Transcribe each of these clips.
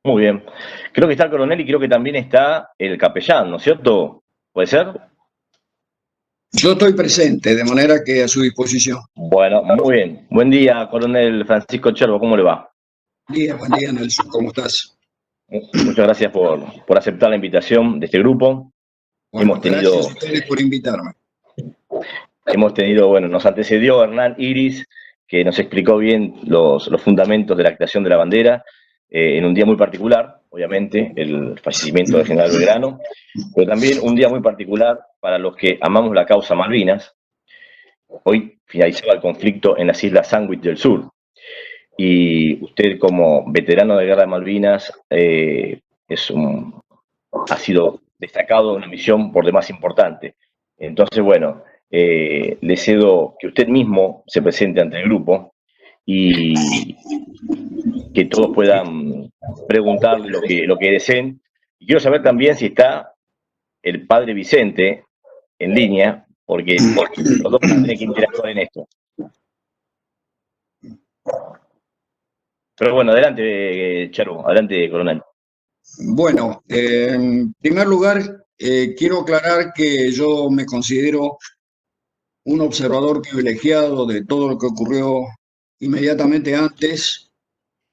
Muy bien. Creo que está el coronel y creo que también está el capellán, ¿no es cierto? ¿Puede ser? Yo estoy presente, de manera que a su disposición. Bueno, muy bien. Buen día, coronel Francisco Cherbo, ¿cómo le va? Buen día, Nelson, ¿cómo estás? Muchas gracias por aceptar la invitación de este grupo. Bueno, Hemos gracias tenido, a ustedes por invitarme. bueno, nos antecedió Hernán Iris, que nos explicó bien los fundamentos de la creación de la bandera, en un día muy particular, obviamente, el fallecimiento del general Belgrano, pero también un día muy particular para los que amamos la causa Malvinas. Hoy finalizaba el conflicto en las Islas Sandwich del Sur. Y usted, como veterano de Guerra de Malvinas, ha sido destacado en una misión por demás importante. Entonces, bueno, le cedo que usted mismo se presente ante el grupo y que todos puedan preguntarle lo que deseen. Y quiero saber también si está el padre Vicente en línea, porque los dos tienen que interactuar en esto. Pero bueno, adelante, Charo, adelante, coronel. Bueno, en primer lugar, quiero aclarar que yo me considero un observador privilegiado de todo lo que ocurrió inmediatamente antes,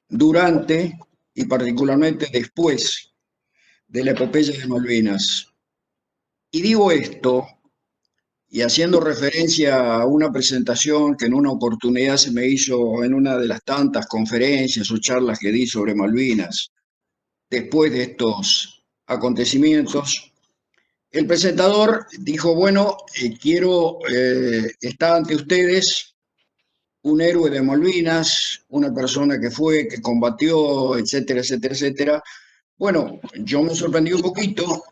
durante y particularmente después de la epopeya de Malvinas. Y digo esto y haciendo referencia a una presentación que en una oportunidad se me hizo en una de las tantas conferencias o charlas que di sobre Malvinas, después de estos acontecimientos, el presentador dijo, bueno, está ante ustedes un héroe de Malvinas, una persona que fue, que combatió, etcétera, etcétera, etcétera. Bueno, yo me sorprendí un poquito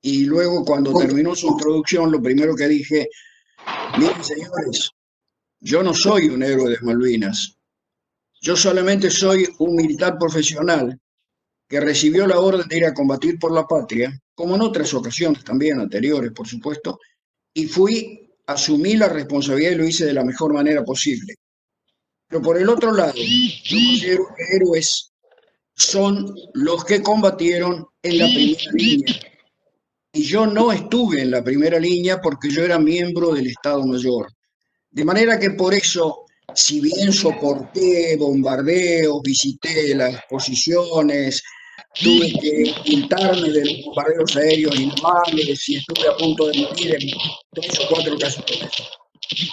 y luego cuando terminó su introducción, lo primero que dije, miren señores, yo no soy un héroe de Malvinas, yo solamente soy un militar profesional que recibió la orden de ir a combatir por la patria, como en otras ocasiones también anteriores, por supuesto, y asumí la responsabilidad y lo hice de la mejor manera posible. Pero por el otro lado, yo considero que héroes son los que combatieron en la primera línea. Y yo no estuve en la primera línea porque yo era miembro del Estado Mayor. De manera que por eso, si bien soporté bombardeos, visité las posiciones, tuve que ocultarme de los bombardeos aéreos y navales y estuve a punto de morir en 3 o 4 ocasiones.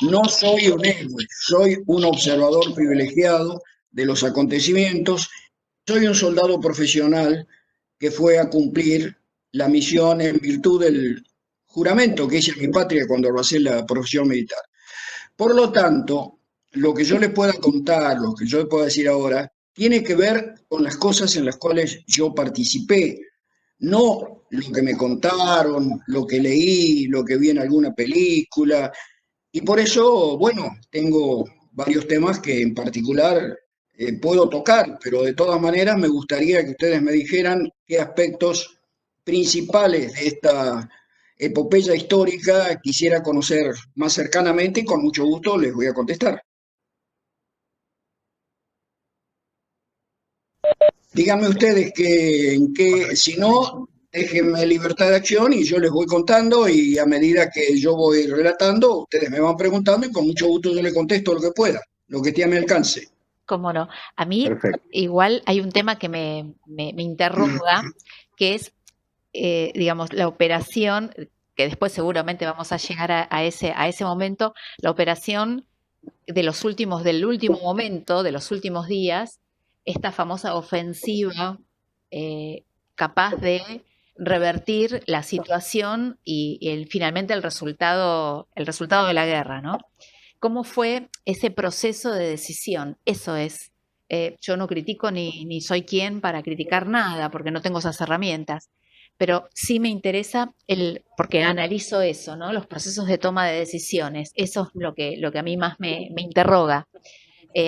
No soy un héroe, soy un observador privilegiado de los acontecimientos, soy un soldado profesional que fue a cumplir la misión en virtud del juramento que hice a mi patria cuando abracé la profesión militar. Por lo tanto, lo que yo le pueda contar, lo que yo le pueda decir ahora, tiene que ver con las cosas en las cuales yo participé, no lo que me contaron, lo que leí, lo que vi en alguna película. Y por eso, bueno, tengo varios temas que en particular puedo tocar, pero de todas maneras me gustaría que ustedes me dijeran qué aspectos principales de esta epopeya histórica quisiera conocer más cercanamente y con mucho gusto les voy a contestar. Díganme ustedes si no, déjenme libertad de acción y yo les voy contando y a medida que yo voy relatando, ustedes me van preguntando y con mucho gusto yo les contesto lo que pueda, lo que esté a mi alcance. Cómo no. A mí Perfecto. igual hay un tema que me interroga, que es, digamos, la operación, que después seguramente vamos a llegar a ese momento, la operación del último momento, de los últimos días, esta famosa ofensiva capaz de revertir la situación y finalmente el resultado de la guerra, ¿no? ¿Cómo fue ese proceso de decisión? Eso es. Yo no critico ni soy quien para criticar nada, porque no tengo esas herramientas, pero sí me interesa porque analizo eso, ¿no? Los procesos de toma de decisiones. Eso es lo que a mí más me interroga.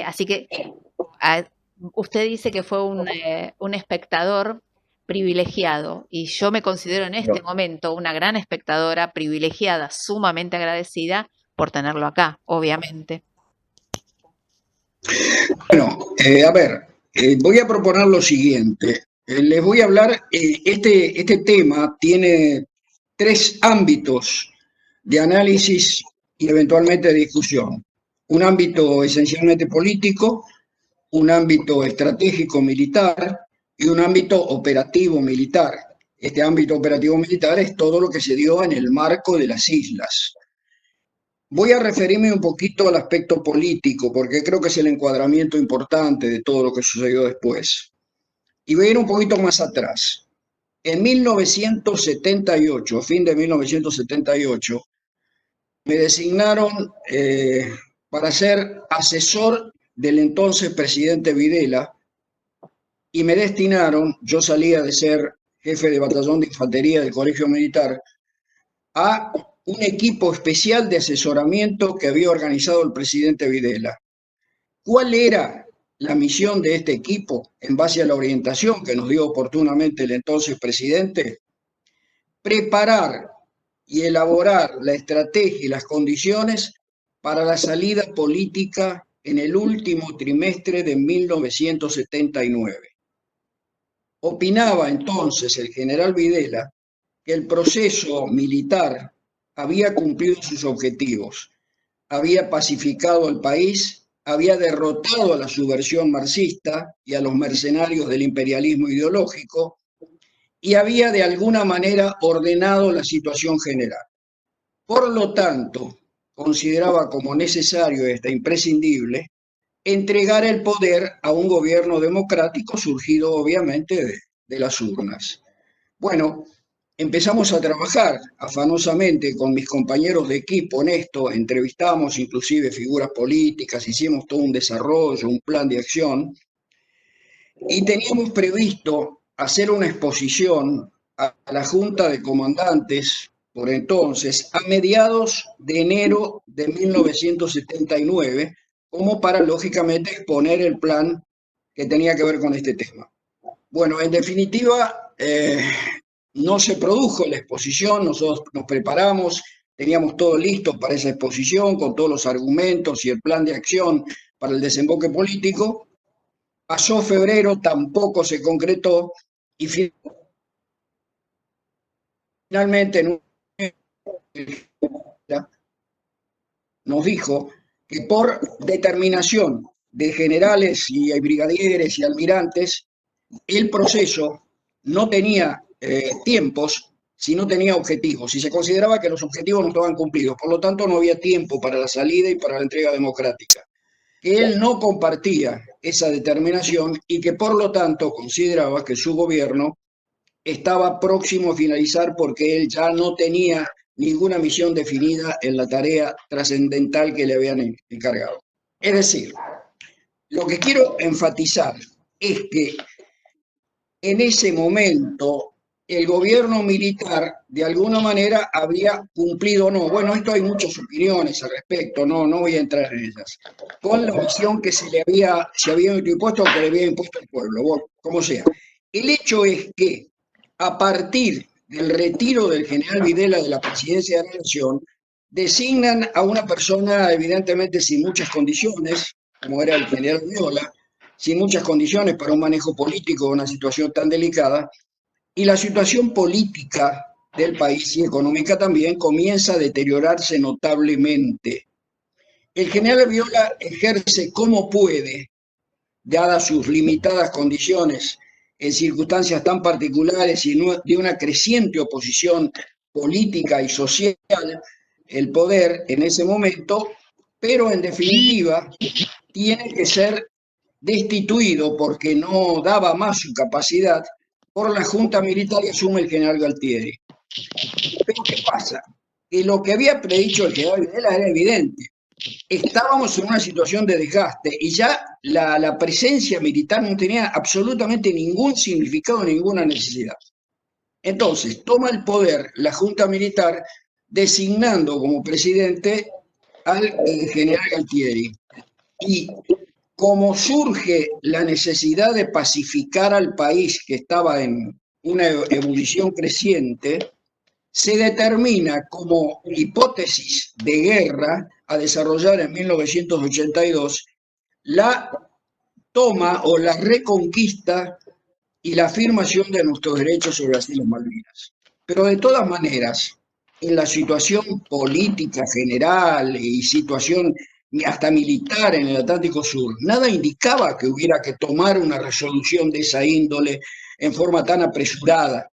Así que a- usted dice que fue un espectador privilegiado y yo me considero en este momento una gran espectadora privilegiada, sumamente agradecida por tenerlo acá, obviamente. Bueno, a ver, voy a proponer lo siguiente. Les voy a hablar, este tema tiene tres ámbitos de análisis y eventualmente de discusión. Un ámbito esencialmente político, un ámbito estratégico militar y un ámbito operativo militar. Este ámbito operativo militar es todo lo que se dio en el marco de las islas. Voy a referirme un poquito al aspecto político, porque creo que es el encuadramiento importante de todo lo que sucedió después. Y voy a ir un poquito más atrás. En 1978, fin de 1978, me designaron para ser asesor del entonces presidente Videla y me destinaron, yo salía de ser jefe de batallón de infantería del Colegio Militar, a un equipo especial de asesoramiento que había organizado el presidente Videla. ¿Cuál era la misión de este equipo en base a la orientación que nos dio oportunamente el entonces presidente? Preparar y elaborar la estrategia y las condiciones para la salida política en el último trimestre de 1979. Opinaba entonces el general Videla que el proceso militar había cumplido sus objetivos, había pacificado al país, había derrotado a la subversión marxista y a los mercenarios del imperialismo ideológico y había de alguna manera ordenado la situación general. Por lo tanto, consideraba como necesario e imprescindible entregar el poder a un gobierno democrático surgido obviamente de las urnas. Bueno, empezamos a trabajar afanosamente con mis compañeros de equipo en esto, entrevistamos inclusive figuras políticas, hicimos todo un desarrollo, un plan de acción, y teníamos previsto hacer una exposición a la Junta de Comandantes, por entonces, a mediados de enero de 1979, como para, lógicamente, exponer el plan que tenía que ver con este tema. Bueno, en definitiva, no se produjo la exposición, nosotros nos preparamos, teníamos todo listo para esa exposición, con todos los argumentos y el plan de acción para el desemboque político. Pasó febrero, tampoco se concretó y finalmente nos dijo que por determinación de generales y brigadieres y almirantes, el proceso no tenía tiempos, sino tenía objetivos, y se consideraba que los objetivos no estaban cumplidos, por lo tanto no había tiempo para la salida y para la entrega democrática, que él no compartía esa determinación y que por lo tanto consideraba que su gobierno estaba próximo a finalizar porque él ya no tenía ninguna misión definida en la tarea trascendental que le habían encargado. Es decir, lo que quiero enfatizar es que en ese momento el gobierno militar de alguna manera había cumplido o no. Bueno, esto hay muchas opiniones al respecto, no voy a entrar en ellas. Con la misión que se había impuesto o que le había impuesto el pueblo, como sea. El hecho es que a partir del retiro del general Videla de la presidencia de la Nación, designan a una persona evidentemente sin muchas condiciones, como era el general Viola, sin muchas condiciones para un manejo político de una situación tan delicada, y la situación política del país y económica también comienza a deteriorarse notablemente. El general Viola ejerce como puede, dadas sus limitadas condiciones, en circunstancias tan particulares y de una creciente oposición política y social, el poder en ese momento, pero en definitiva tiene que ser destituido porque no daba más su capacidad por la Junta Militar y asume el general Galtieri. Pero ¿qué pasa? Que lo que había predicho el general Videla era evidente. Estábamos en una situación de desgaste y ya la presencia militar no tenía absolutamente ningún significado, ninguna necesidad. Entonces, toma el poder la Junta Militar designando como presidente al general Galtieri. Y como surge la necesidad de pacificar al país que estaba en una ebullición creciente, se determina como hipótesis de guerra a desarrollar en 1982 la toma o la reconquista y la afirmación de nuestros derechos sobre las Islas Malvinas. Pero de todas maneras, en la situación política general y situación hasta militar en el Atlántico Sur, nada indicaba que hubiera que tomar una resolución de esa índole en forma tan apresurada.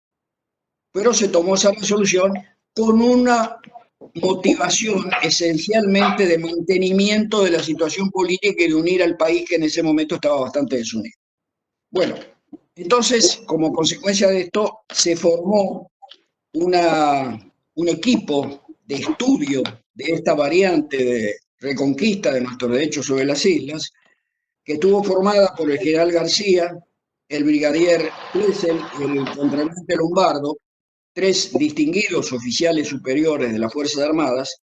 Pero se tomó esa resolución con una motivación esencialmente de mantenimiento de la situación política y de unir al país que en ese momento estaba bastante desunido. Bueno, entonces, como consecuencia de esto, se formó un equipo de estudio de esta variante de reconquista de nuestros derechos sobre las islas, que estuvo formada por el general García, el brigadier Plessel y el contralmirante Lombardo, tres distinguidos oficiales superiores de las Fuerzas Armadas,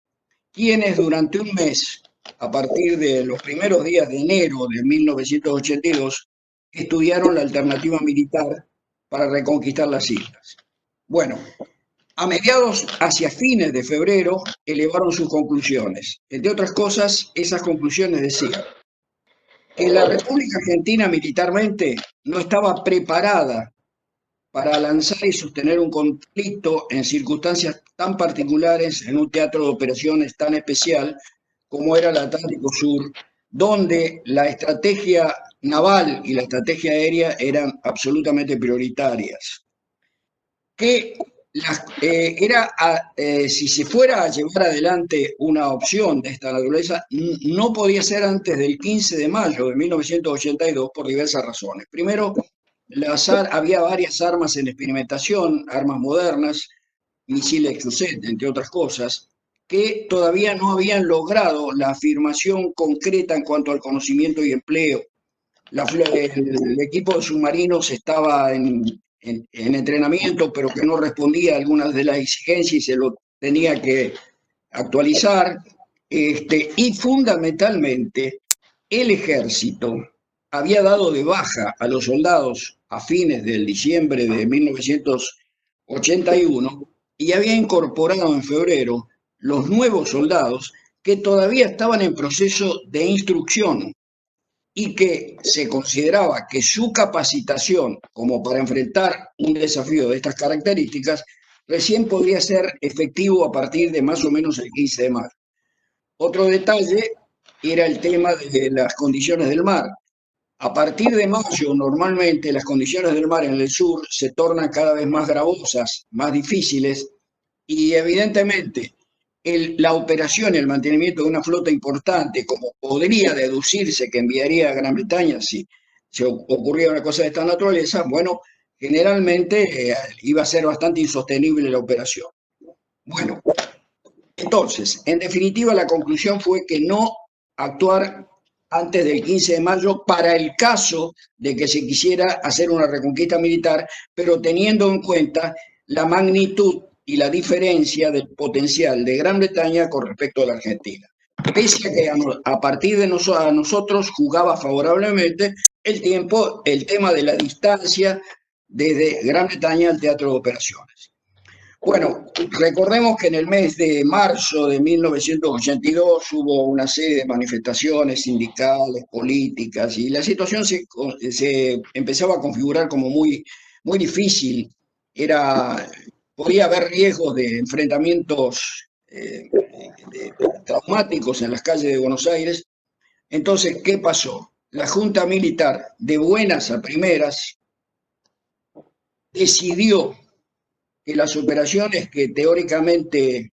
quienes durante un mes, a partir de los primeros días de enero de 1982, estudiaron la alternativa militar para reconquistar las islas. Bueno, a mediados, hacia fines de febrero, elevaron sus conclusiones. Entre otras cosas, esas conclusiones decían que la República Argentina militarmente no estaba preparada para lanzar y sostener un conflicto en circunstancias tan particulares en un teatro de operaciones tan especial como era el Atlántico Sur, donde la estrategia naval y la estrategia aérea eran absolutamente prioritarias. Que si se fuera a llevar adelante una opción de esta naturaleza, no podía ser antes del 15 de mayo de 1982 por diversas razones. Primero, había varias armas en experimentación, armas modernas, misiles Exocet, entre otras cosas, que todavía no habían logrado la afirmación concreta en cuanto al conocimiento y empleo. El equipo de submarinos estaba en entrenamiento, pero que no respondía a algunas de las exigencias y se lo tenía que actualizar. Y fundamentalmente, el ejército había dado de baja a los soldados a fines del diciembre de 1981 y había incorporado en febrero los nuevos soldados que todavía estaban en proceso de instrucción y que se consideraba que su capacitación como para enfrentar un desafío de estas características recién podría ser efectivo a partir de más o menos el 15 de mayo. Otro detalle era el tema de las condiciones del mar. A partir de mayo, normalmente las condiciones del mar en el sur se tornan cada vez más gravosas, más difíciles, y evidentemente la operación y el mantenimiento de una flota importante, como podría deducirse que enviaría a Gran Bretaña si se ocurría una cosa de esta naturaleza, bueno, generalmente iba a ser bastante insostenible la operación. Bueno, entonces, en definitiva, la conclusión fue que no actuar antes del 15 de mayo para el caso de que se quisiera hacer una reconquista militar, pero teniendo en cuenta la magnitud y la diferencia del potencial de Gran Bretaña con respecto a la Argentina. Pese a que a partir de nosotros jugaba favorablemente el tema de la distancia desde Gran Bretaña al teatro de operaciones. Bueno, recordemos que en el mes de marzo de 1982 hubo una serie de manifestaciones sindicales, políticas, y la situación se empezaba a configurar como muy, muy difícil. Podía haber riesgos de enfrentamientos traumáticos en las calles de Buenos Aires. Entonces, ¿qué pasó? La Junta Militar, de buenas a primeras, decidió que las operaciones que teóricamente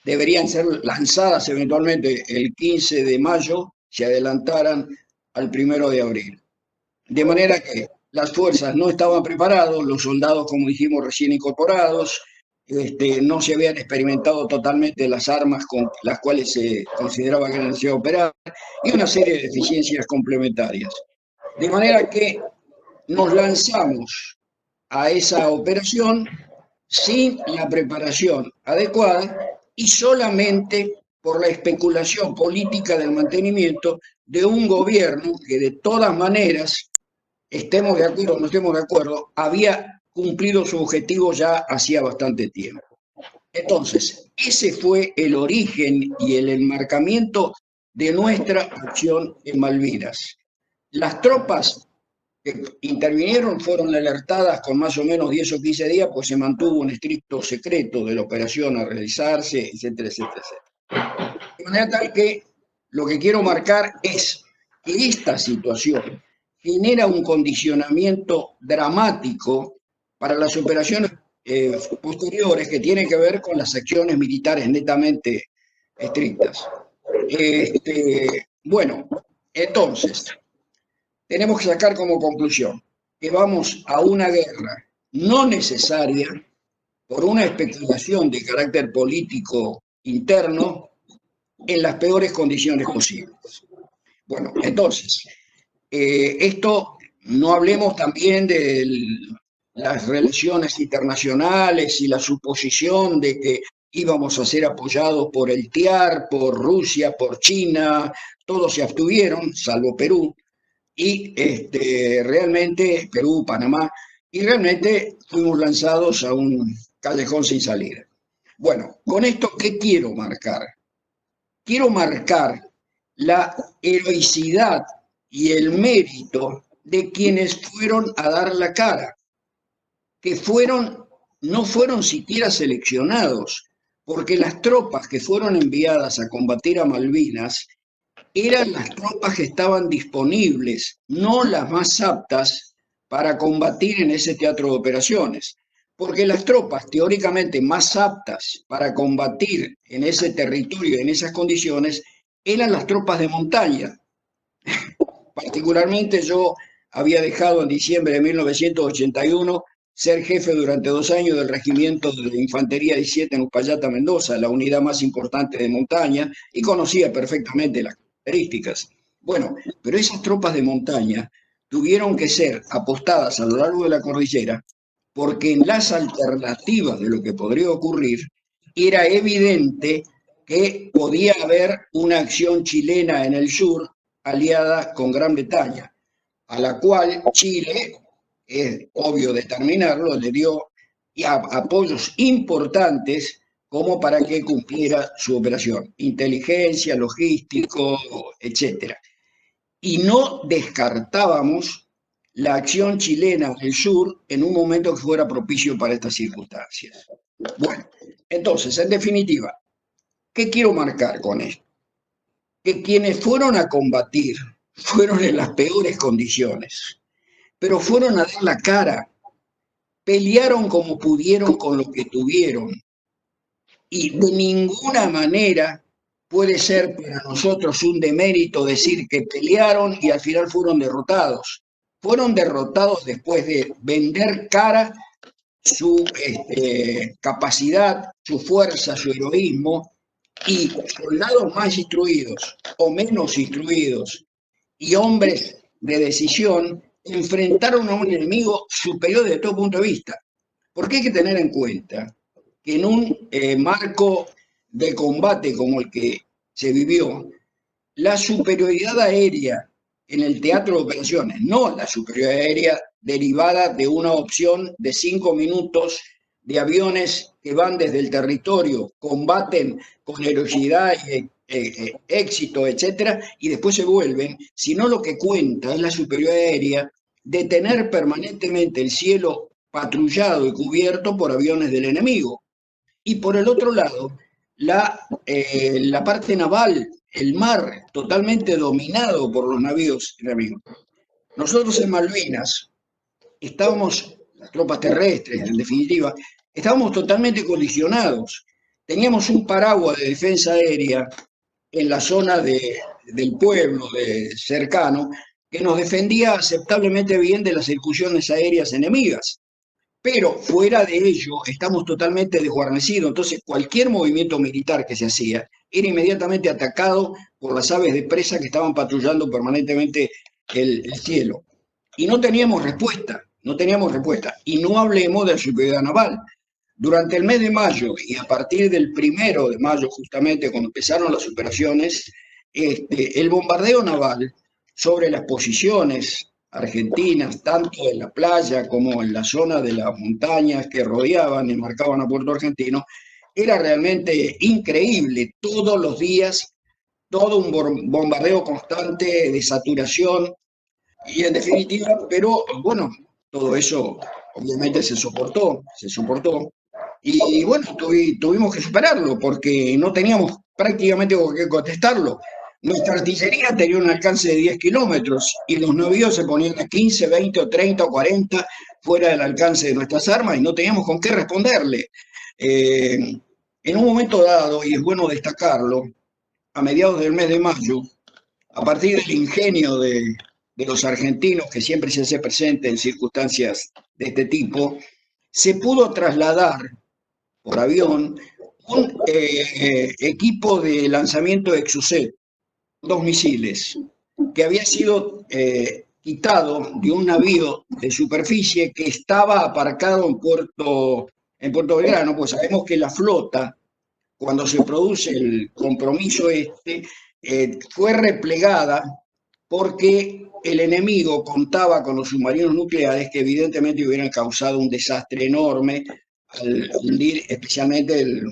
deberían ser lanzadas eventualmente el 15 de mayo se adelantaran al 1 de abril. De manera que las fuerzas no estaban preparados, los soldados, como dijimos, recién incorporados, no se habían experimentado totalmente las armas con las cuales se consideraba que era necesario operar, y una serie de deficiencias complementarias. De manera que nos lanzamos a esa operación sin la preparación adecuada y solamente por la especulación política del mantenimiento de un gobierno que de todas maneras, estemos de acuerdo o no estemos de acuerdo, había cumplido su objetivo ya hacía bastante tiempo. Entonces, ese fue el origen y el enmarcamiento de nuestra acción en Malvinas. Las tropas que intervinieron fueron alertadas con más o menos 10 o 15 días, pues se mantuvo un estricto secreto de la operación a realizarse, etcétera, etcétera, etcétera. De manera tal que lo que quiero marcar es que esta situación genera un condicionamiento dramático para las operaciones posteriores que tienen que ver con las acciones militares netamente estrictas. Bueno, entonces, tenemos que sacar como conclusión que vamos a una guerra no necesaria por una especulación de carácter político interno en las peores condiciones posibles. Bueno, entonces, esto no hablemos también de las relaciones internacionales y la suposición de que íbamos a ser apoyados por el TIAR, por Rusia, por China, todos se abstuvieron, salvo Perú, y realmente Perú, Panamá, y realmente fuimos lanzados a un callejón sin salida. Bueno, con esto, ¿qué quiero marcar? Quiero marcar la heroicidad y el mérito de quienes fueron a dar la cara, que no fueron siquiera seleccionados, porque las tropas que fueron enviadas a combatir a Malvinas eran las tropas que estaban disponibles, no las más aptas para combatir en ese teatro de operaciones. Porque las tropas teóricamente más aptas para combatir en ese territorio, en esas condiciones, eran las tropas de montaña. Particularmente yo había dejado en diciembre de 1981 ser jefe durante 2 años del regimiento de Infantería 17 en Uspallata, Mendoza, la unidad más importante de montaña, y conocía perfectamente las características. Bueno, pero esas tropas de montaña tuvieron que ser apostadas a lo largo de la cordillera porque en las alternativas de lo que podría ocurrir era evidente que podía haber una acción chilena en el sur aliada con Gran Bretaña, a la cual Chile, es obvio determinarlo, le dio apoyos importantes como para que cumpliera su operación, inteligencia, logístico, etc. Y no descartábamos la acción chilena del sur en un momento que fuera propicio para estas circunstancias. Bueno, entonces, en definitiva, ¿qué quiero marcar con esto? Que quienes fueron a combatir fueron en las peores condiciones, pero fueron a dar la cara, pelearon como pudieron con lo que tuvieron, y de ninguna manera puede ser para nosotros un demérito decir que pelearon y al final fueron derrotados. Fueron derrotados después de vender cara su capacidad, su fuerza, su heroísmo, y soldados más instruidos o menos instruidos y hombres de decisión enfrentaron a un enemigo superior desde todo punto de vista. Porque hay que tener en cuenta que en un marco de combate como el que se vivió, la superioridad aérea en el teatro de operaciones, no la superioridad aérea derivada de una opción de 5 minutos de aviones que van desde el territorio, combaten con heroicidad y éxito, etcétera, y después se vuelven, sino lo que cuenta es la superioridad aérea de tener permanentemente el cielo patrullado y cubierto por aviones del enemigo. Y por el otro lado, la parte naval, el mar, totalmente dominado por los navíos enemigos. Nosotros en Malvinas estábamos, las tropas terrestres en definitiva, estábamos totalmente condicionados. Teníamos un paraguas de defensa aérea en la zona del pueblo cercano que nos defendía aceptablemente bien de las incursiones aéreas enemigas. Pero fuera de ello estamos totalmente desguarnecidos, entonces cualquier movimiento militar que se hacía era inmediatamente atacado por las aves de presa que estaban patrullando permanentemente el cielo. Y no teníamos respuesta, y no hablemos de la superioridad naval. Durante el mes de mayo y a partir del 1 de mayo, justamente cuando empezaron las operaciones, el bombardeo naval sobre las posiciones argentinas, tanto en la playa como en la zona de las montañas que rodeaban y marcaban a Puerto Argentino, era realmente increíble. Todos los días, todo un bombardeo constante de saturación. Y en definitiva, pero bueno, todo eso obviamente se soportó, se soportó. Y bueno, tuvimos que superarlo porque no teníamos prácticamente con qué contestarlo. Nuestra artillería tenía un alcance de 10 kilómetros y los navíos se ponían a 15, 20 o 30 o 40 fuera del alcance de nuestras armas y no teníamos con qué responderle. Eh, en un momento dado, y es bueno destacarlo, a mediados del mes de mayo, a partir del ingenio de los argentinos, que siempre se hace presente en circunstancias de este tipo, se pudo trasladar por avión un equipo de lanzamiento de Exocet, 2 misiles, que había sido quitado de un navío de superficie que estaba aparcado en Puerto Belgrano, pues sabemos que la flota, cuando se produce el compromiso fue replegada porque el enemigo contaba con los submarinos nucleares que evidentemente hubieran causado un desastre enorme al hundir especialmente el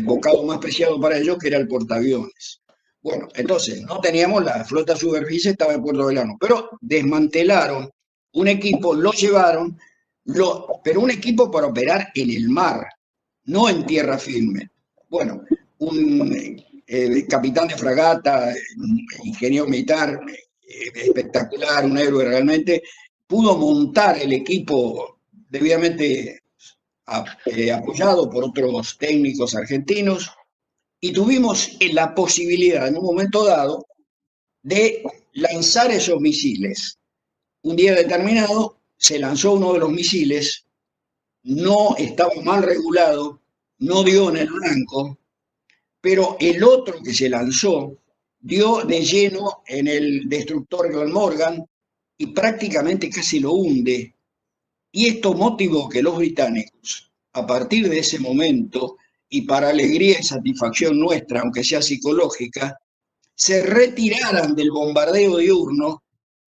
bocado más preciado para ellos, que era el portaaviones. Bueno, entonces no teníamos la flota superficie, estaba en Puerto Belgrano, pero desmantelaron un equipo, lo llevaron, pero un equipo para operar en el mar, no en tierra firme. Bueno, un capitán de fragata, ingeniero militar, espectacular, un héroe realmente, pudo montar el equipo debidamente apoyado por otros técnicos argentinos y tuvimos la posibilidad en un momento dado de lanzar esos misiles. Un día determinado se lanzó uno de los misiles, no estaba mal regulado, no dio en el blanco, pero el otro que se lanzó dio de lleno en el destructor Glenmorgan y prácticamente casi lo hunde. Y esto motivó que los británicos, a partir de ese momento, y para alegría y satisfacción nuestra, aunque sea psicológica, se retiraran del bombardeo diurno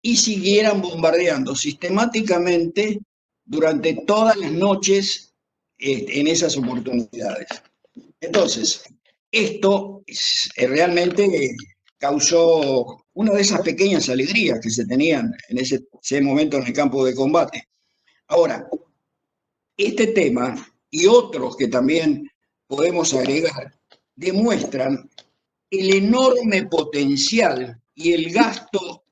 y siguieran bombardeando sistemáticamente durante todas las noches en esas oportunidades. Entonces, esto realmente causó una de esas pequeñas alegrías que se tenían en ese momento en el campo de combate. Ahora, este tema y otros que también podemos agregar demuestran el enorme potencial y el gasto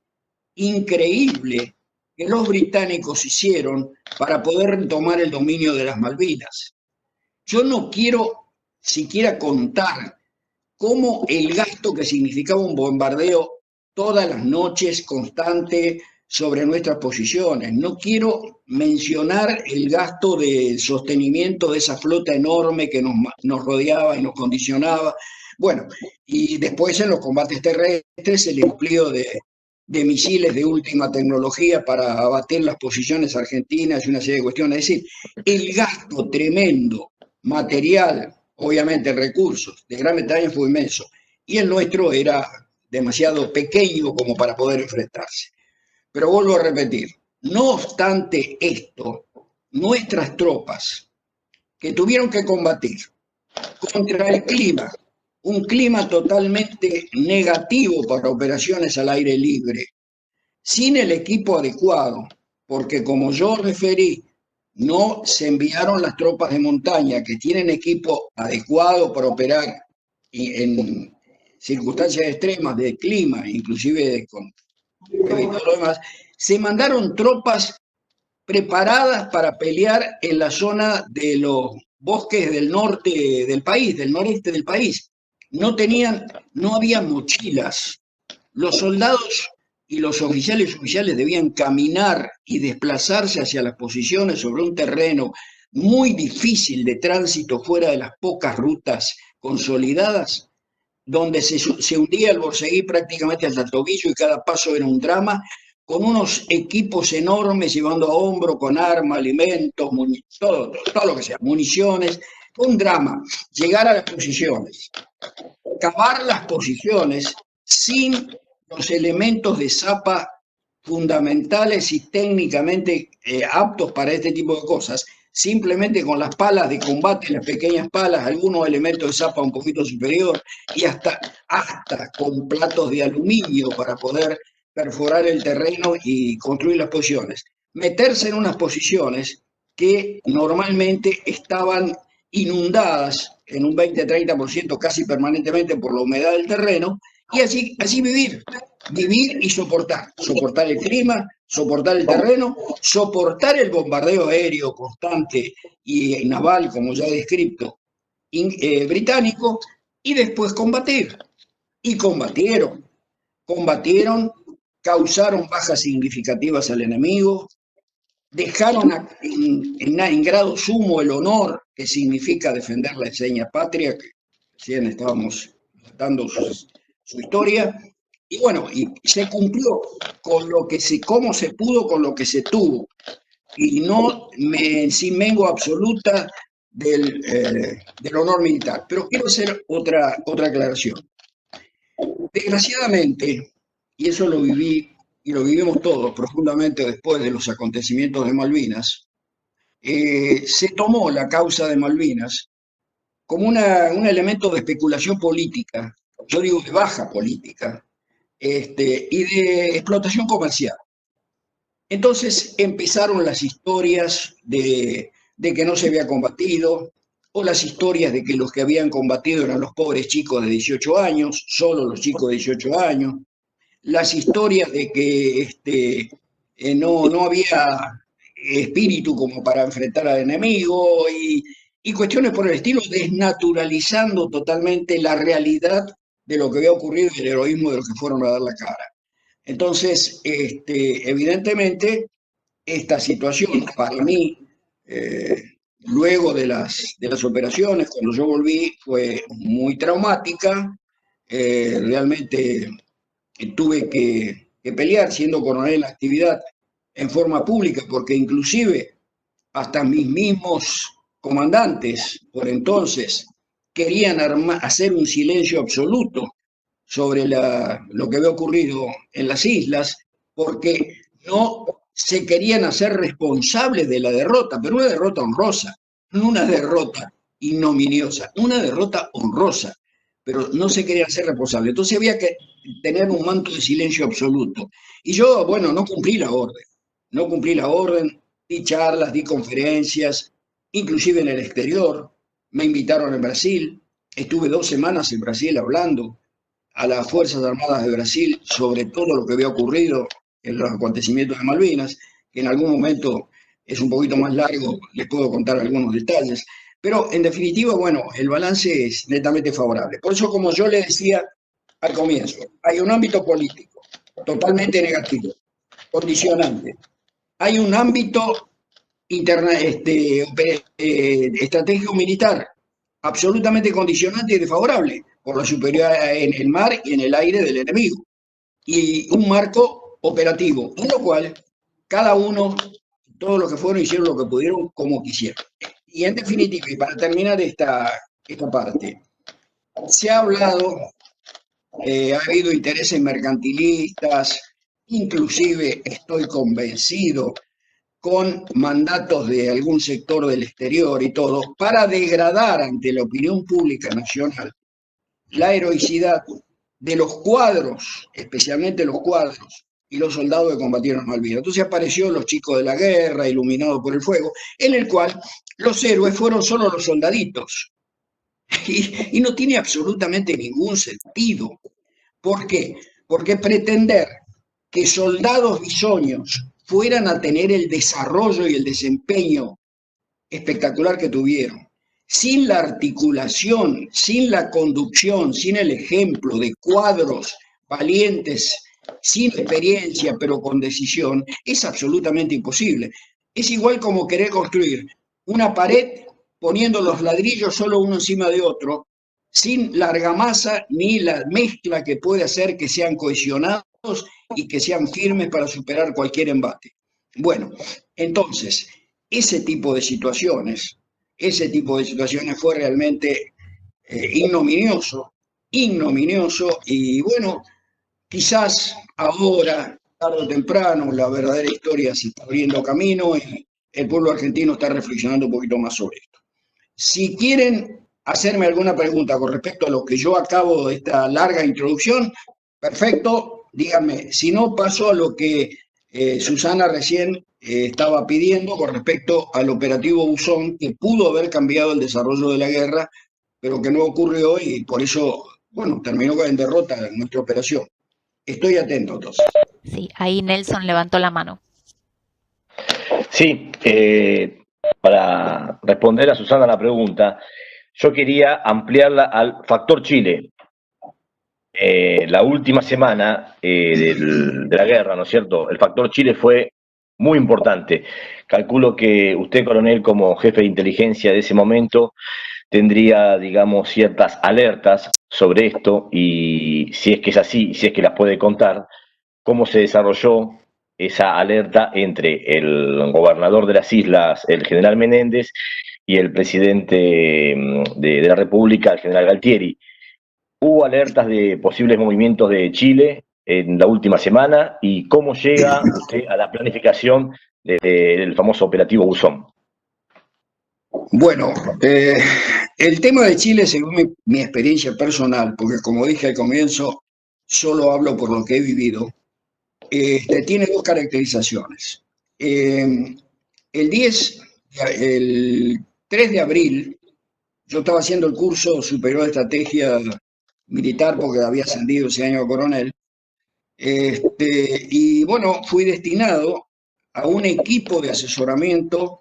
increíble que los británicos hicieron para poder tomar el dominio de las Malvinas. Yo no quiero siquiera contar cómo el gasto que significaba un bombardeo todas las noches constante sobre nuestras posiciones. No quiero mencionar el gasto de sostenimiento de esa flota enorme que nos rodeaba y nos condicionaba. Bueno, y después en los combates terrestres el empleo de misiles de última tecnología para abatir las posiciones argentinas y una serie de cuestiones. Es decir, el gasto tremendo, material, obviamente recursos, de Gran Bretaña fue inmenso, y el nuestro era demasiado pequeño como para poder enfrentarse. Pero vuelvo a repetir, no obstante esto, nuestras tropas que tuvieron que combatir contra el clima, un clima totalmente negativo para operaciones al aire libre, sin el equipo adecuado, porque como yo referí, no se enviaron las tropas de montaña que tienen equipo adecuado para operar en circunstancias extremas de clima, inclusive con todo lo demás, se mandaron tropas preparadas para pelear en la zona de los bosques del norte del país, del noreste del país. No había mochilas. Los soldados y los oficiales debían caminar y desplazarse hacia las posiciones sobre un terreno muy difícil de tránsito fuera de las pocas rutas consolidadas, donde se hundía el Borceguí prácticamente hasta el tobillo y cada paso era un drama, con unos equipos enormes llevando a hombro con armas, alimentos, todo lo que sea, municiones, un drama. Llegar a las posiciones, cavar las posiciones sin los elementos de zapa fundamentales y técnicamente aptos para este tipo de cosas, simplemente con las palas de combate, las pequeñas palas, algunos elementos de zapa un poquito superior y hasta con platos de aluminio para poder perforar el terreno y construir las posiciones. Meterse en unas posiciones que normalmente estaban inundadas en un 20-30% casi permanentemente por la humedad del terreno, y así vivir y soportar el clima, soportar el terreno, soportar el bombardeo aéreo constante y naval, como ya he descrito, británico, y después combatir. Y combatieron, causaron bajas significativas al enemigo, dejaron en grado sumo el honor que significa defender la enseña patria, que recién estábamos tratando su historia, y bueno, y se cumplió con lo que cómo se pudo, con lo que se tuvo, y no sin mengo absoluta del honor militar. Pero quiero hacer otra aclaración. Desgraciadamente, y eso lo viví y lo vivimos todos profundamente después de los acontecimientos de Malvinas, se tomó la causa de Malvinas como un elemento de especulación política, yo digo de baja política, y de explotación comercial. Entonces empezaron las historias de que no se había combatido, o las historias de que los que habían combatido eran los pobres chicos de 18 años, solo los chicos de 18 años, las historias de que no había espíritu como para enfrentar al enemigo y cuestiones por el estilo, desnaturalizando totalmente la realidad de lo que había ocurrido y el heroísmo de los que fueron a dar la cara. Entonces, evidentemente, esta situación para mí, luego de las operaciones, cuando yo volví, fue muy traumática. Realmente tuve que pelear siendo coronel en actividad en forma pública, porque inclusive hasta mis mismos comandantes por entonces querían hacer un silencio absoluto sobre lo que había ocurrido en las islas, porque no se querían hacer responsables de la derrota, pero una derrota honrosa, no una derrota ignominiosa, una derrota honrosa, pero no se querían hacer responsables. Entonces había que tener un manto de silencio absoluto. Y yo, bueno, no cumplí la orden, di charlas, di conferencias, inclusive en el exterior, me invitaron en Brasil, estuve 2 semanas en Brasil hablando a las Fuerzas Armadas de Brasil sobre todo lo que había ocurrido en los acontecimientos de Malvinas, que en algún momento es un poquito más largo, les puedo contar algunos detalles, pero en definitiva, bueno, el balance es netamente favorable. Por eso, como yo le decía al comienzo, hay un ámbito político totalmente negativo, condicionante. Hay un ámbito estratégico militar absolutamente condicionante y desfavorable por la superioridad en el mar y en el aire del enemigo, y un marco operativo, en lo cual cada uno, todos los que fueron, hicieron lo que pudieron como quisieron. Y en definitiva, y para terminar esta parte, se ha hablado, ha habido intereses mercantilistas, inclusive estoy convencido con mandatos de algún sector del exterior y todo, para degradar ante la opinión pública nacional la heroicidad de los cuadros, especialmente los cuadros y los soldados que combatieron en Malvinas. Entonces apareció Los Chicos de la Guerra, Iluminados por el Fuego, en el cual los héroes fueron solo los soldaditos. Y no tiene absolutamente ningún sentido. ¿Por qué? Porque pretender que soldados bisoños fueran a tener el desarrollo y el desempeño espectacular que tuvieron, sin la articulación, sin la conducción, sin el ejemplo de cuadros valientes, sin experiencia pero con decisión, es absolutamente imposible. Es igual como querer construir una pared poniendo los ladrillos solo uno encima de otro, sin la argamasa ni la mezcla que puede hacer que sean cohesionados y que sean firmes para superar cualquier embate. Bueno, entonces, ese tipo de situaciones fue realmente ignominioso, y bueno, quizás ahora, tarde o temprano, la verdadera historia se está abriendo camino y el pueblo argentino está reflexionando un poquito más sobre esto. Si quieren hacerme alguna pregunta con respecto a lo que yo acabo de esta larga introducción, perfecto, dígame, si no pasó a lo que Susana recién estaba pidiendo con respecto al operativo Buzón, que pudo haber cambiado el desarrollo de la guerra, pero que no ocurrió y por eso, bueno, terminó en derrota nuestra operación. Estoy atento, entonces. Sí, ahí Nelson levantó la mano. Sí, para responder a Susana la pregunta, yo quería ampliarla al factor Chile. La última semana de la guerra, ¿no es cierto? El factor Chile fue muy importante. Calculo que usted, coronel, como jefe de inteligencia de ese momento, tendría, digamos, ciertas alertas sobre esto y si es que es así, si es que las puede contar, cómo se desarrolló esa alerta entre el gobernador de las islas, el general Menéndez, y el presidente de la República, el general Galtieri. ¿Hubo alertas de posibles movimientos de Chile en la última semana? ¿Y cómo llega usted a la planificación del famoso operativo Buzón? Bueno, el tema de Chile, según mi experiencia personal, porque como dije al comienzo, solo hablo por lo que he vivido, tiene dos caracterizaciones. El 10, el 3 de abril, yo estaba haciendo el curso superior de estrategia militar porque había ascendido ese año a coronel, y bueno, fui destinado a un equipo de asesoramiento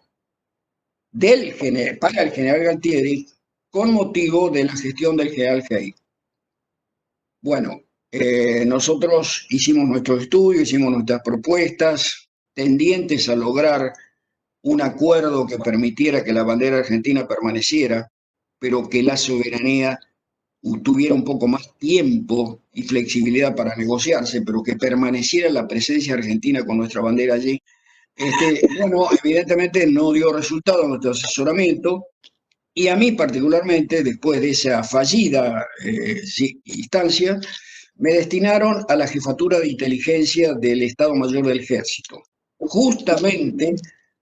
para el general Galtieri con motivo de la gestión del general Hay. Bueno, nosotros hicimos nuestro estudio, hicimos nuestras propuestas tendientes a lograr un acuerdo que permitiera que la bandera argentina permaneciera, pero que la soberanía tuviera un poco más tiempo y flexibilidad para negociarse, pero que permaneciera la presencia argentina con nuestra bandera allí. Bueno, evidentemente no dio resultado nuestro asesoramiento y a mí particularmente, después de esa fallida instancia, me destinaron a la jefatura de inteligencia del Estado Mayor del Ejército, justamente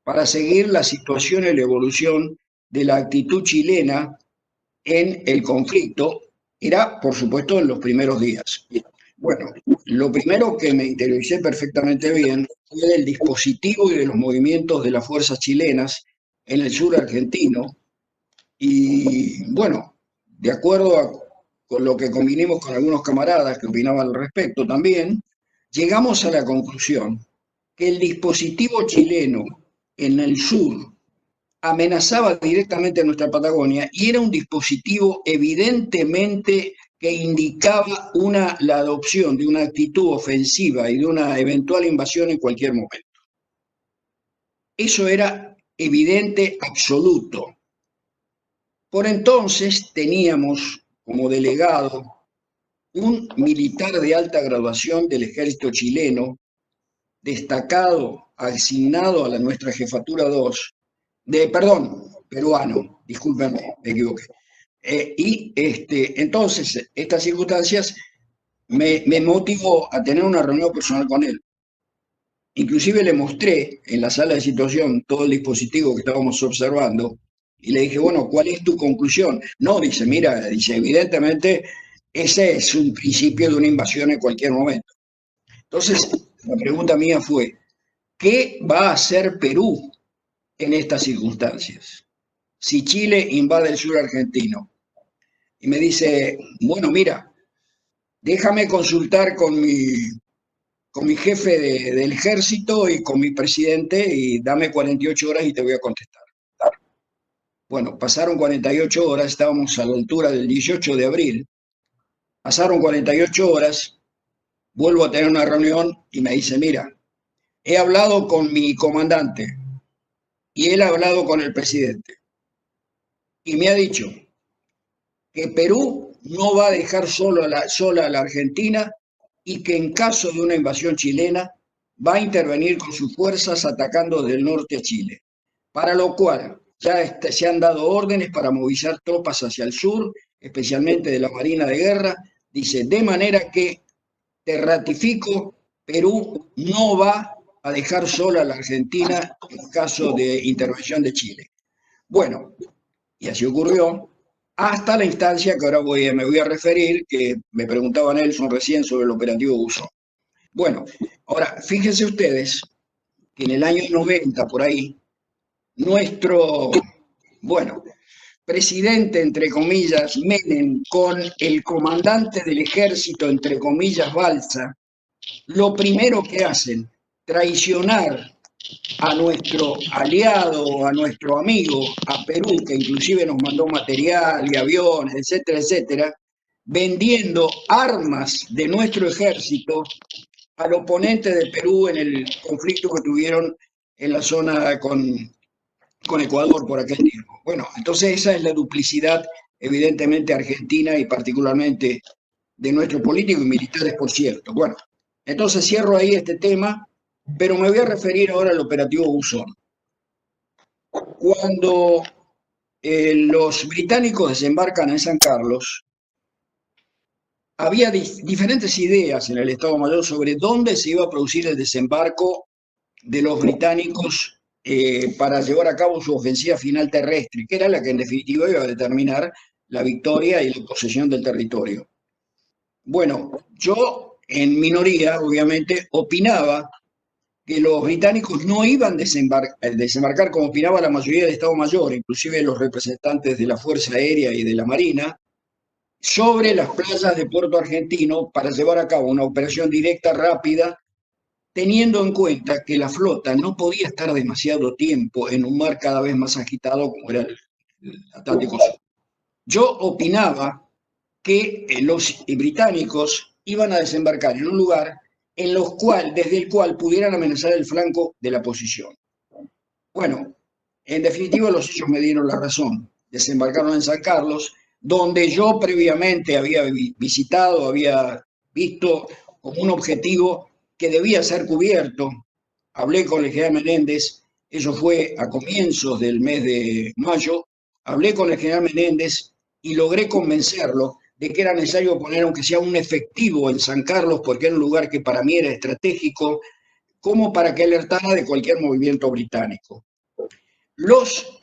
para seguir la situación y la evolución de la actitud chilena en el conflicto. Era, por supuesto, en los primeros días. Bueno, lo primero que me interioricé perfectamente bien fue del dispositivo y de los movimientos de las fuerzas chilenas en el sur argentino. Y bueno, de acuerdo con lo que convinimos con algunos camaradas que opinaban al respecto también, llegamos a la conclusión que el dispositivo chileno en el sur amenazaba directamente a nuestra Patagonia y era un dispositivo evidentemente que indicaba la adopción de una actitud ofensiva y de una eventual invasión en cualquier momento. Eso era evidente, absoluto. Por entonces teníamos como delegado un militar de alta graduación del ejército chileno, destacado, asignado a nuestra jefatura 2, peruano, discúlpenme, me equivoqué. Entonces, estas circunstancias me motivó a tener una reunión personal con él. Inclusive le mostré en la sala de situación todo el dispositivo que estábamos observando y le dije, bueno, ¿cuál es tu conclusión? No, dice, mira, dice, evidentemente ese es un principio de una invasión en cualquier momento. Entonces, la pregunta mía fue, ¿qué va a hacer Perú en estas circunstancias? Si Chile invade el sur argentino. Y me dice, bueno, mira, déjame consultar con mi jefe del ejército y con mi presidente y dame 48 horas y te voy a contestar. Bueno, pasaron 48 horas, estábamos a la altura del 18 de abril, pasaron 48 horas, vuelvo a tener una reunión y me dice, mira, he hablado con mi comandante y él ha hablado con el presidente y me ha dicho que Perú no va a dejar sola a la Argentina y que en caso de una invasión chilena va a intervenir con sus fuerzas atacando del norte a Chile, para lo cual ya se han dado órdenes para movilizar tropas hacia el sur, especialmente de la Marina de Guerra. Dice, de manera que te ratifico, Perú no va a dejar sola a la Argentina en caso de intervención de Chile. Bueno, y así ocurrió, hasta la instancia que ahora me voy a referir, que me preguntaba Nelson recién sobre el operativo Buzón. Bueno, ahora, fíjense ustedes que en el año 90, por ahí, nuestro, bueno, presidente, entre comillas, Menem, con el comandante del ejército, entre comillas, Balsa, lo primero que hacen, traicionar a nuestro aliado, a nuestro amigo, a Perú, que inclusive nos mandó material y aviones, etcétera, etcétera, vendiendo armas de nuestro ejército al oponente de Perú en el conflicto que tuvieron en la zona con Ecuador por aquel tiempo. Bueno, entonces esa es la duplicidad, evidentemente, argentina y particularmente de nuestros políticos y militares, por cierto. Bueno, entonces cierro ahí este tema, pero me voy a referir ahora al operativo Buzón. Cuando los británicos desembarcan en San Carlos, había diferentes ideas en el Estado Mayor sobre dónde se iba a producir el desembarco de los británicos para llevar a cabo su ofensiva final terrestre, que era la que en definitiva iba a determinar la victoria y la posesión del territorio. Bueno, yo en minoría, obviamente, opinaba que los británicos no iban a desembarcar como opinaba la mayoría del Estado Mayor, inclusive los representantes de la Fuerza Aérea y de la Marina, sobre las playas de Puerto Argentino para llevar a cabo una operación directa, rápida, teniendo en cuenta que la flota no podía estar demasiado tiempo en un mar cada vez más agitado como era el Atlántico Sur. Yo opinaba que los británicos iban a desembarcar en un lugar desde el cual pudieran amenazar el flanco de la posición. Bueno, en definitiva los hechos me dieron la razón. Desembarcaron en San Carlos, donde yo previamente había visitado, había visto como un objetivo que debía ser cubierto. Hablé con el general Menéndez, eso fue a comienzos del mes de mayo, hablé con el general Menéndez y logré convencerlo de que era necesario poner aunque sea un efectivo en San Carlos, porque era un lugar que para mí era estratégico, como para que alertara de cualquier movimiento británico.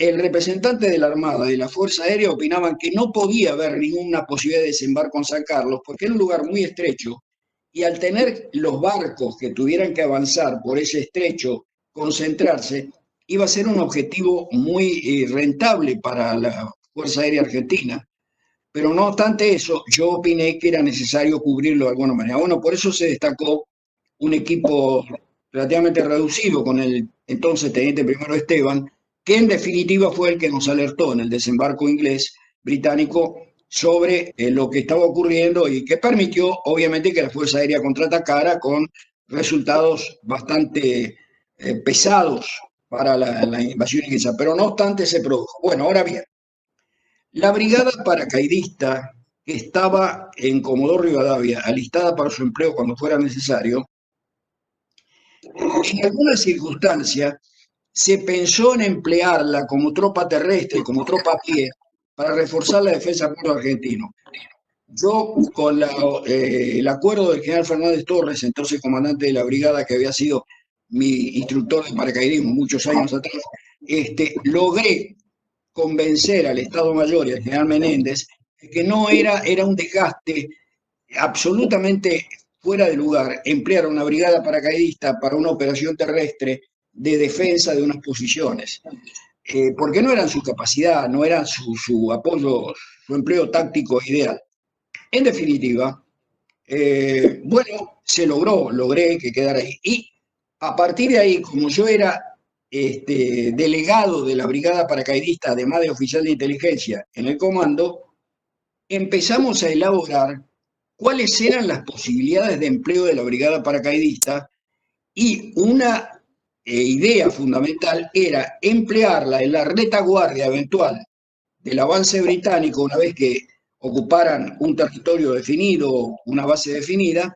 El representante de la Armada y de la Fuerza Aérea opinaban que no podía haber ninguna posibilidad de desembarco en San Carlos porque era un lugar muy estrecho y al tener los barcos que tuvieran que avanzar por ese estrecho, concentrarse, iba a ser un objetivo muy rentable para la Fuerza Aérea Argentina. Pero no obstante eso, yo opiné que era necesario cubrirlo de alguna manera. Bueno, por eso se destacó un equipo relativamente reducido con el entonces teniente primero Esteban, que en definitiva fue el que nos alertó en el desembarco inglés británico sobre lo que estaba ocurriendo y que permitió obviamente que la Fuerza Aérea contraatacara con resultados bastante pesados para la invasión inglesa. Pero no obstante se produjo. Bueno, ahora bien, la brigada paracaidista que estaba en Comodoro Rivadavia, alistada para su empleo cuando fuera necesario, en alguna circunstancia se pensó en emplearla como tropa terrestre, como tropa a pie, para reforzar la defensa del puerto argentino. Yo, con el acuerdo del general Fernández Torres, entonces comandante de la brigada, que había sido mi instructor de paracaidismo muchos años atrás, logré convencer al Estado Mayor y al general Menéndez de que no era un desgaste absolutamente fuera de lugar emplear una brigada paracaidista para una operación terrestre de defensa de unas posiciones, porque no eran su capacidad, no era su apoyo, su empleo táctico ideal. En definitiva, bueno, logré que quedara ahí. Y a partir de ahí, como yo era delegado de la brigada paracaidista, además de oficial de inteligencia en el comando, empezamos a elaborar cuáles eran las posibilidades de empleo de la brigada paracaidista y una idea fundamental era emplearla en la retaguardia eventual del avance británico una vez que ocuparan un territorio definido, una base definida,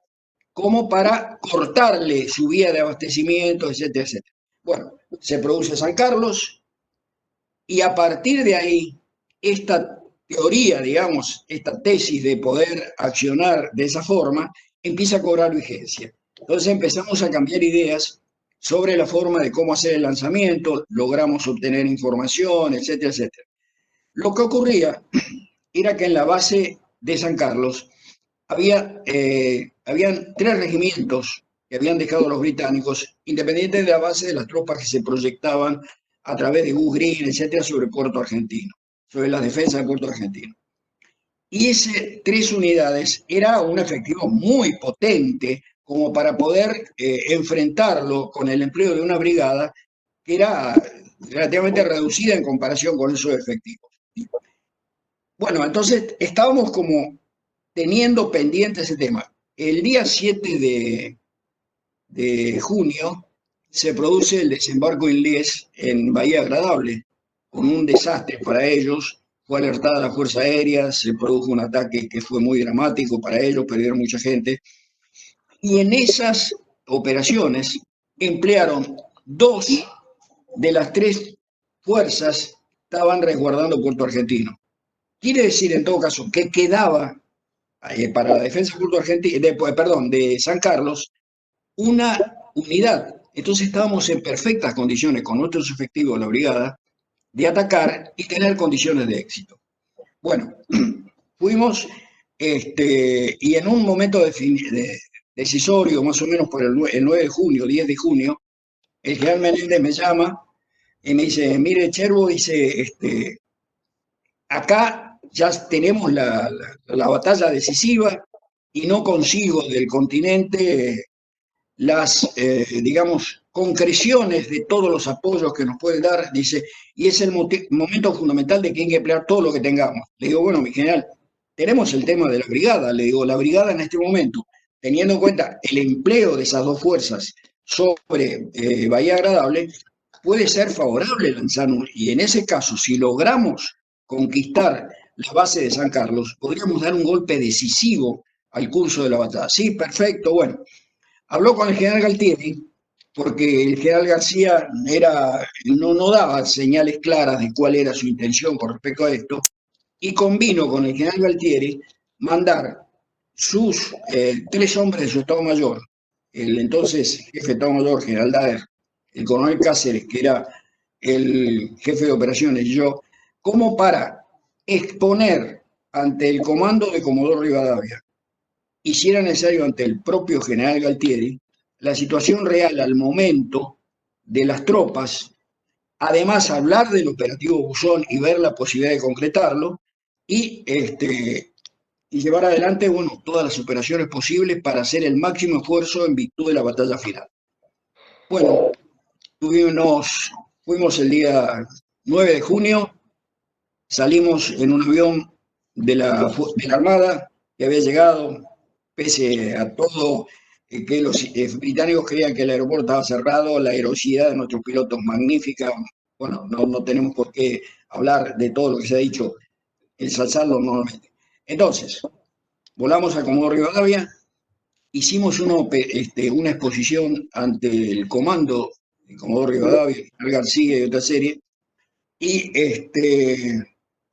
como para cortarle su vía de abastecimiento, etcétera, etcétera. Bueno, se produce San Carlos y a partir de ahí esta teoría, digamos, esta tesis de poder accionar de esa forma, empieza a cobrar vigencia. Entonces empezamos a cambiar ideas sobre la forma de cómo hacer el lanzamiento, logramos obtener información, etcétera, etcétera. Lo que ocurría era que en la base de San Carlos habían 3 regimientos que habían dejado los británicos, independiente de la base de las tropas que se proyectaban a través de Goose Green, etcétera, sobre Puerto Argentino, sobre las defensas de Puerto Argentino. Y ese 3 unidades era un efectivo muy potente como para poder enfrentarlo con el empleo de una brigada que era relativamente reducida en comparación con esos efectivos. Bueno, entonces estábamos como teniendo pendiente ese tema. El día 7 de junio se produce el desembarco inglés en Bahía Agradable, con un desastre para ellos. Fue alertada la Fuerza Aérea, se produjo un ataque que fue muy dramático para ellos, perdieron mucha gente. Y en esas operaciones emplearon 2 de las 3 fuerzas que estaban resguardando Puerto Argentino. Quiere decir, en todo caso, que quedaba para la defensa de Puerto Argentino, de San Carlos, una unidad. Entonces estábamos en perfectas condiciones con nuestros efectivos de la brigada de atacar y tener condiciones de éxito. Bueno, fuimos y en un momento decisorio, más o menos por el 9 de junio, 10 de junio, el general Menéndez me llama y me dice, mire, Cherbo, dice, acá ya tenemos la batalla decisiva y no consigo del continente las, digamos, concreciones de todos los apoyos que nos puede dar, dice, y es el momento fundamental de que hay que emplear todo lo que tengamos. Le digo, bueno, mi general, tenemos el tema de la brigada, le digo, la brigada en este momento, teniendo en cuenta el empleo de esas 2 fuerzas sobre Bahía Agradable, puede ser favorable lanzar y en ese caso, si logramos conquistar la base de San Carlos, podríamos dar un golpe decisivo al curso de la batalla. Sí, perfecto, bueno. Habló con el general Galtieri, porque el general García no daba señales claras de cuál era su intención con respecto a esto, y convino con el general Galtieri mandar sus 3 hombres de su Estado Mayor, el entonces jefe de Estado Mayor, general Daer, el coronel Cáceres, que era el jefe de operaciones, y yo, como para exponer ante el comando de Comodoro Rivadavia, y si era necesario ante el propio general Galtieri, la situación real al momento de las tropas, además hablar del operativo Buzón y ver la posibilidad de concretarlo, y, y llevar adelante, bueno, todas las operaciones posibles para hacer el máximo esfuerzo en virtud de la batalla final. Bueno, fuimos el día 9 de junio, salimos en un avión de la Armada que había llegado, pese a todo, que los británicos creían que el aeropuerto estaba cerrado, la heroicidad de nuestros pilotos magnífica. Bueno, no tenemos por qué hablar de todo lo que se ha dicho, ensalzarlo normalmente. Entonces, volamos a Comodoro Rivadavia, hicimos una exposición ante el comando de Comodoro Rivadavia, el general García y otra serie, y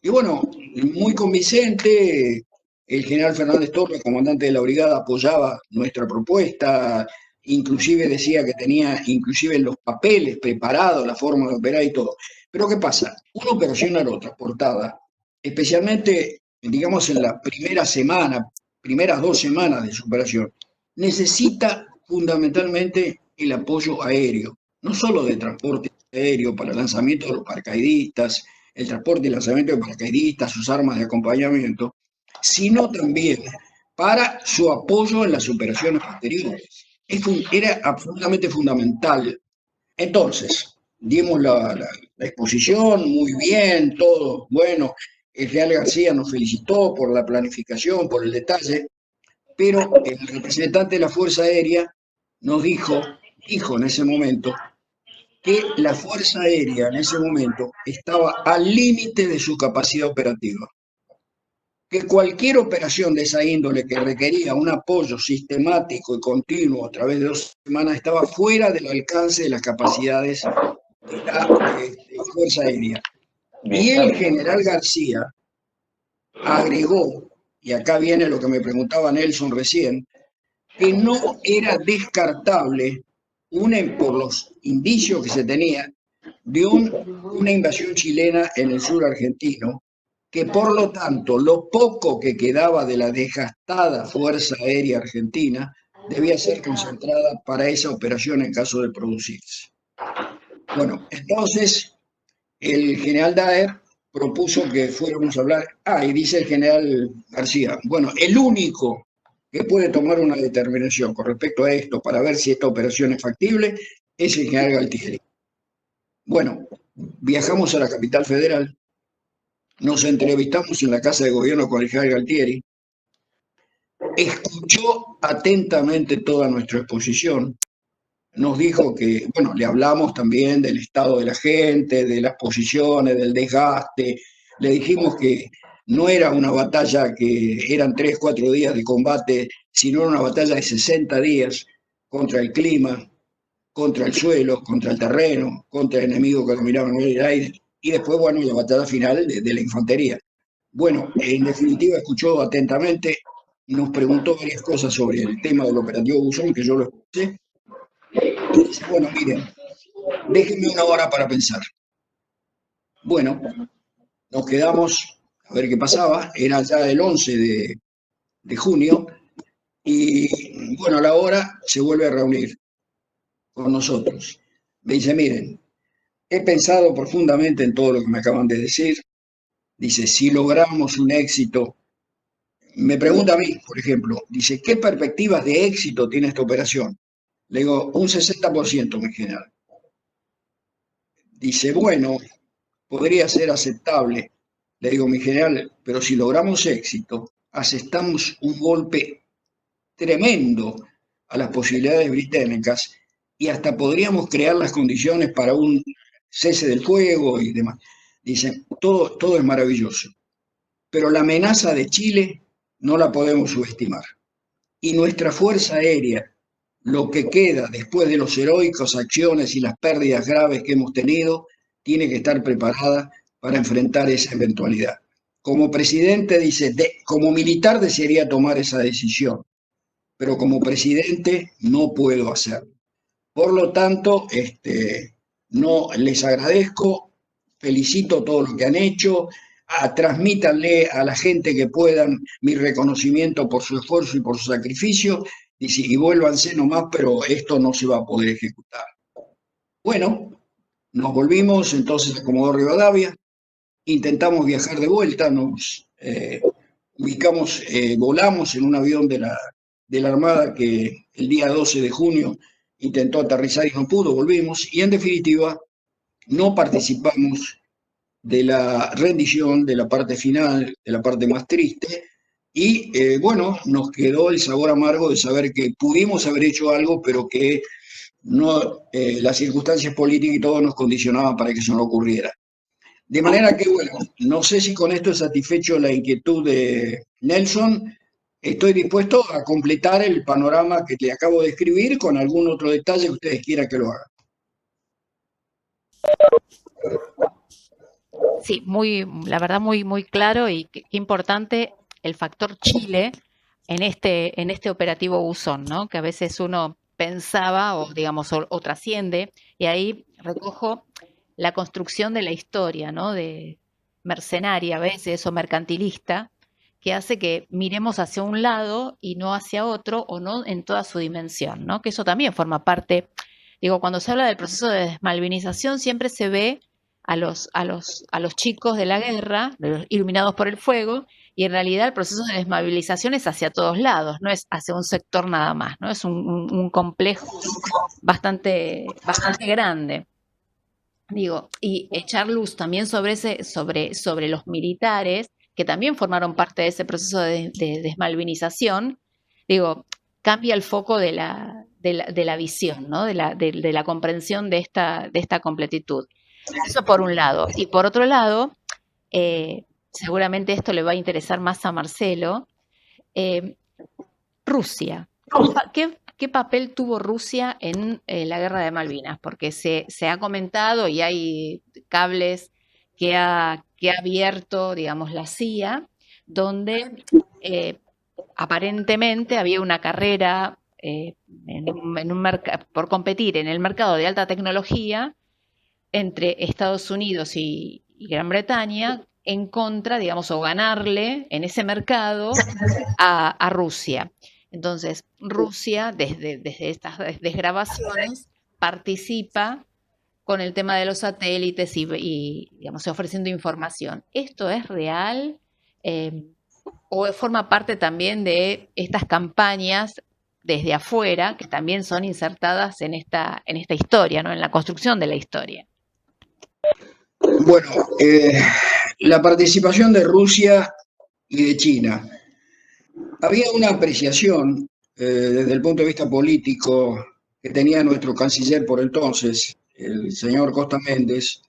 bueno, muy convincente. El general Fernández Torres, comandante de la brigada, apoyaba nuestra propuesta, inclusive decía que tenía inclusive los papeles preparados, la forma de operar y todo. Pero ¿qué pasa? Una operación aerotransportada, especialmente, digamos, en la primeras 2 semanas de su operación, necesita fundamentalmente el apoyo aéreo, no solo de transporte aéreo para el lanzamiento de los paracaidistas, el transporte y lanzamiento de paracaidistas, sus armas de acompañamiento, sino también para su apoyo en las operaciones posteriores. Era absolutamente fundamental. Entonces, dimos la exposición, muy bien, todo bueno. El general García nos felicitó por la planificación, por el detalle, pero el representante de la Fuerza Aérea nos dijo en ese momento, que la Fuerza Aérea en ese momento estaba al límite de su capacidad operativa, que cualquier operación de esa índole que requería un apoyo sistemático y continuo a través de 2 semanas estaba fuera del alcance de las capacidades de la Fuerza Aérea. Y el general García agregó, y acá viene lo que me preguntaba Nelson recién, que no era descartable, por los indicios que se tenía, de una invasión chilena en el sur argentino, que por lo tanto lo poco que quedaba de la desgastada Fuerza Aérea Argentina debía ser concentrada para esa operación en caso de producirse. Bueno, entonces el general Daer propuso que fuéramos a hablar, y dice el general García, bueno, el único que puede tomar una determinación con respecto a esto para ver si esta operación es factible es el general Galtieri. Bueno, viajamos a la capital federal, nos entrevistamos en la Casa de Gobierno con el general Galtieri, escuchó atentamente toda nuestra exposición, nos dijo que, bueno, le hablamos también del estado de la gente, de las posiciones, del desgaste, le dijimos que no era una batalla que eran 3, 4 días de combate, sino una batalla de 60 días contra el clima, contra el suelo, contra el terreno, contra el enemigo que dominaba en el aire, y después, bueno, la batalla final de la infantería. Bueno, en definitiva, escuchó atentamente, nos preguntó varias cosas sobre el tema del operativo Buzón, que yo lo escuché, y dice, bueno, miren, déjenme una hora para pensar. Bueno, nos quedamos a ver qué pasaba, era ya el 11 de junio, y bueno, a la hora se vuelve a reunir con nosotros. Me dice, miren, he pensado profundamente en todo lo que me acaban de decir. Dice, si logramos un éxito, me pregunta a mí, por ejemplo, dice, ¿qué perspectivas de éxito tiene esta operación? Le digo, un 60%, mi general. Dice, bueno, podría ser aceptable. Le digo, mi general, pero si logramos éxito, asestamos un golpe tremendo a las posibilidades británicas y hasta podríamos crear las condiciones para un cese del fuego y demás. Dicen, todo es maravilloso, pero la amenaza de Chile no la podemos subestimar. Y nuestra Fuerza Aérea, lo que queda después de los heroicos acciones y las pérdidas graves que hemos tenido, tiene que estar preparada para enfrentar esa eventualidad. Como presidente, dice, como militar desearía tomar esa decisión, pero como presidente no puedo hacerlo. Por lo tanto, no les agradezco, felicito todo lo que han hecho, transmítanle a la gente que puedan mi reconocimiento por su esfuerzo y por su sacrificio, y vuélvanse nomás, pero esto no se va a poder ejecutar. Bueno, nos volvimos entonces a Comodoro Rivadavia, intentamos viajar de vuelta, nos ubicamos, volamos en un avión de la Armada que el día 12 de junio intentó aterrizar y no pudo, volvimos, y en definitiva no participamos de la rendición, de la parte final, de la parte más triste, y bueno, nos quedó el sabor amargo de saber que pudimos haber hecho algo, pero que no, las circunstancias políticas y todo nos condicionaban para que eso no ocurriera. De manera que, bueno, no sé si con esto he satisfecho la inquietud de Nelson. Estoy dispuesto a completar el panorama que le acabo de escribir con algún otro detalle que ustedes quieran que lo haga. Sí, la verdad muy claro y qué importante el factor Chile en este operativo Buzón, ¿no? Que a veces uno pensaba o digamos o trasciende, y ahí recojo la construcción de la historia, ¿no? De mercenaria a veces o mercantilista, que hace que miremos hacia un lado y no hacia otro, o no en toda su dimensión, ¿no? Que eso también forma parte, digo, cuando se habla del proceso de desmalvinización siempre se ve a los chicos de la guerra, iluminados por el fuego, y en realidad el proceso de desmovilización es hacia todos lados, no es hacia un sector nada más, ¿no? Es un complejo bastante grande. Digo, y echar luz también sobre los militares, que también formaron parte de ese proceso de desmalvinización, digo, cambia el foco de la visión, ¿no? de la comprensión de esta completitud. Eso por un lado. Y por otro lado, seguramente esto le va a interesar más a Marcelo, Rusia. ¿Qué papel tuvo Rusia en la guerra de Malvinas? Porque se ha comentado y hay cables que ha abierto, digamos, la CIA, donde aparentemente había una carrera por competir en el mercado de alta tecnología entre Estados Unidos y Gran Bretaña en contra, digamos, o ganarle en ese mercado a Rusia. Entonces, Rusia, desde estas desgrabaciones, participa con el tema de los satélites digamos, ofreciendo información. ¿Esto es real? ¿O forma parte también de estas campañas desde afuera que también son insertadas en esta historia, ¿no? En la construcción de la historia? Bueno, la participación de Rusia y de China. Había una apreciación desde el punto de vista político que tenía nuestro canciller por entonces, el señor Costa Méndez,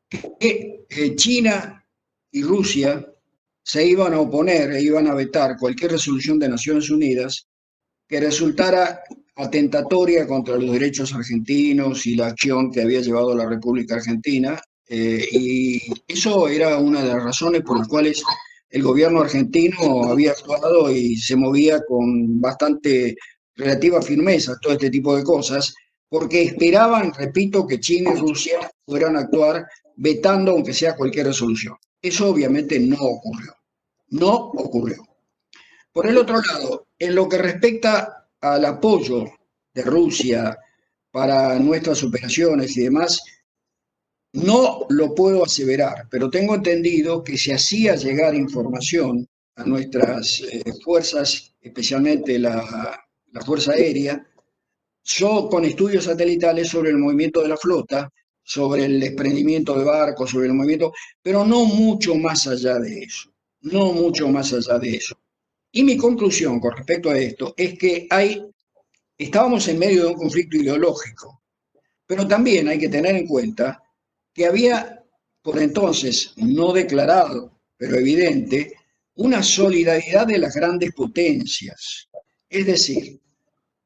que China y Rusia se iban a oponer e iban a vetar cualquier resolución de Naciones Unidas que resultara atentatoria contra los derechos argentinos y la acción que había llevado la República Argentina. Y eso era una de las razones por las cuales el gobierno argentino había actuado y se movía con bastante relativa firmeza todo este tipo de cosas, porque esperaban, repito, que China y Rusia fueran a actuar vetando aunque sea cualquier resolución. Eso obviamente no ocurrió. No ocurrió. Por el otro lado, en lo que respecta al apoyo de Rusia para nuestras operaciones y demás, no lo puedo aseverar, pero tengo entendido que se hacía llegar información a nuestras fuerzas, especialmente la Fuerza Aérea, con estudios satelitales sobre el movimiento de la flota, sobre el desprendimiento de barcos, sobre el movimiento, pero no mucho más allá de eso. No mucho más allá de eso. Y mi conclusión con respecto a esto es que estábamos en medio de un conflicto ideológico, pero también hay que tener en cuenta que había, por entonces, no declarado, pero evidente, una solidaridad de las grandes potencias. Es decir,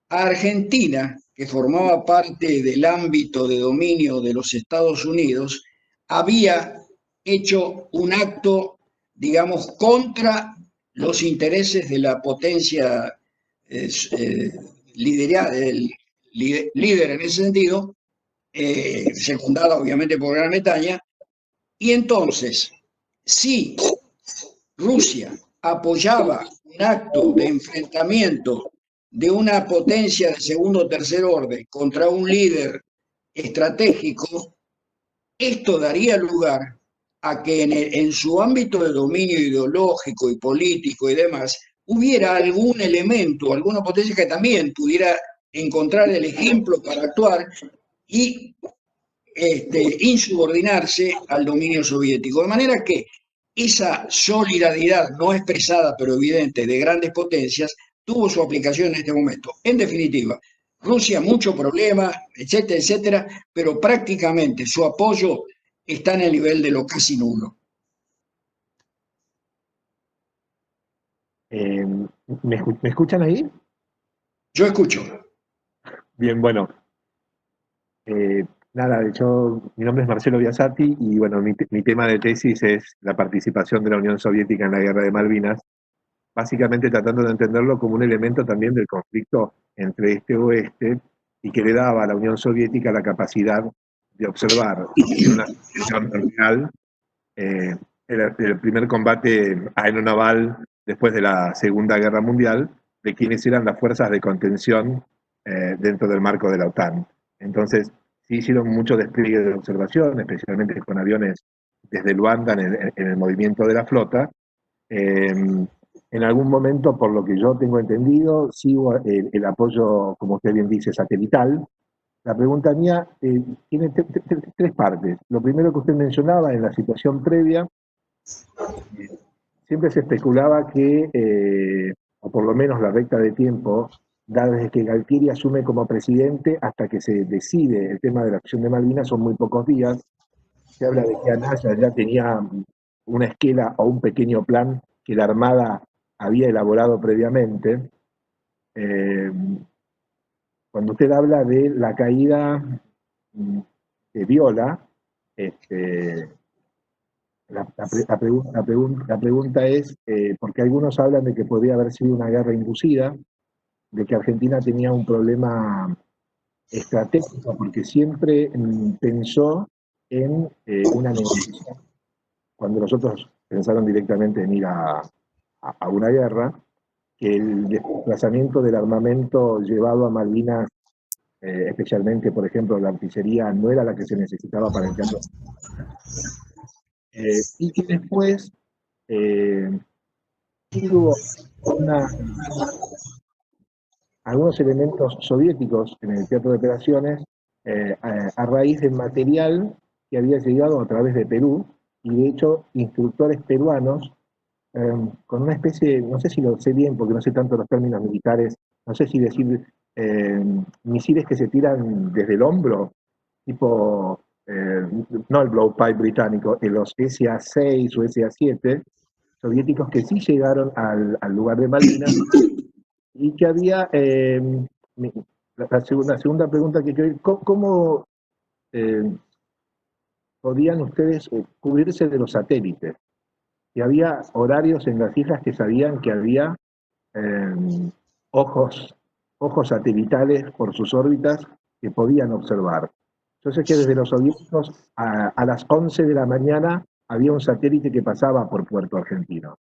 a Argentina, que formaba parte del ámbito de dominio de los Estados Unidos, había hecho un acto, digamos, contra los intereses de la potencia líder en ese sentido, secundada obviamente por Gran Bretaña, y entonces, si Rusia apoyaba un acto de enfrentamiento de una potencia de segundo o tercer orden contra un líder estratégico, esto daría lugar a que en su ámbito de dominio ideológico y político y demás hubiera algún elemento, alguna potencia que también pudiera encontrar el ejemplo para actuar y insubordinarse al dominio soviético. De manera que esa solidaridad no expresada pero evidente de grandes potencias tuvo su aplicación en este momento. En definitiva, Rusia mucho problema, etcétera, etcétera, pero prácticamente su apoyo está en el nivel de lo casi nulo. ¿Me escuchan ahí? Yo escucho. Bien, bueno. Nada, mi nombre es Marcelo Biasati y bueno, mi tema de tesis es la participación de la Unión Soviética en la Guerra de Malvinas, básicamente tratando de entenderlo como un elemento también del conflicto entre este y oeste y que le daba a la Unión Soviética la capacidad de observar en una situación real el primer combate aeronaval después de la Segunda Guerra Mundial, de quienes eran las fuerzas de contención dentro del marco de la OTAN. Entonces, sí hicieron mucho despliegue de observación, especialmente con aviones desde Luanda en el movimiento de la flota. En algún momento, por lo que yo tengo entendido, sí hubo el apoyo, como usted bien dice, satelital. La pregunta mía tiene tres partes. Lo primero que usted mencionaba en la situación previa, siempre se especulaba que, o por lo menos la recta de tiempo, desde que Galtieri asume como presidente hasta que se decide el tema de la acción de Malvinas, son muy pocos días. Se habla de que Anaya ya tenía una esquela o un pequeño plan que la Armada había elaborado previamente. Cuando usted habla de la caída de Viola, la pregunta es, porque algunos hablan de que podría haber sido una guerra inducida, de que Argentina tenía un problema estratégico, porque siempre pensó en una negociación. Cuando los otros pensaron directamente en ir a una guerra, que el desplazamiento del armamento llevado a Malvinas, especialmente, por ejemplo, la artillería, no era la que se necesitaba para el caso. Y que después hubo algunos elementos soviéticos en el teatro de operaciones a raíz del material que había llegado a través de Perú, y de hecho instructores peruanos con una especie, no sé si lo sé bien porque no sé tanto los términos militares, no sé si decir misiles que se tiran desde el hombro, tipo, no el blowpipe británico, los SA-6 o SA-7, soviéticos que sí llegaron al lugar de Malvinas, y que había, la segunda pregunta que quiero, ¿cómo podían ustedes cubrirse de los satélites? Y había horarios en las islas que sabían que había ojos satelitales por sus órbitas que podían observar. Yo sé que desde los soviéticos a las 11 de la mañana había un satélite que pasaba por Puerto Argentino.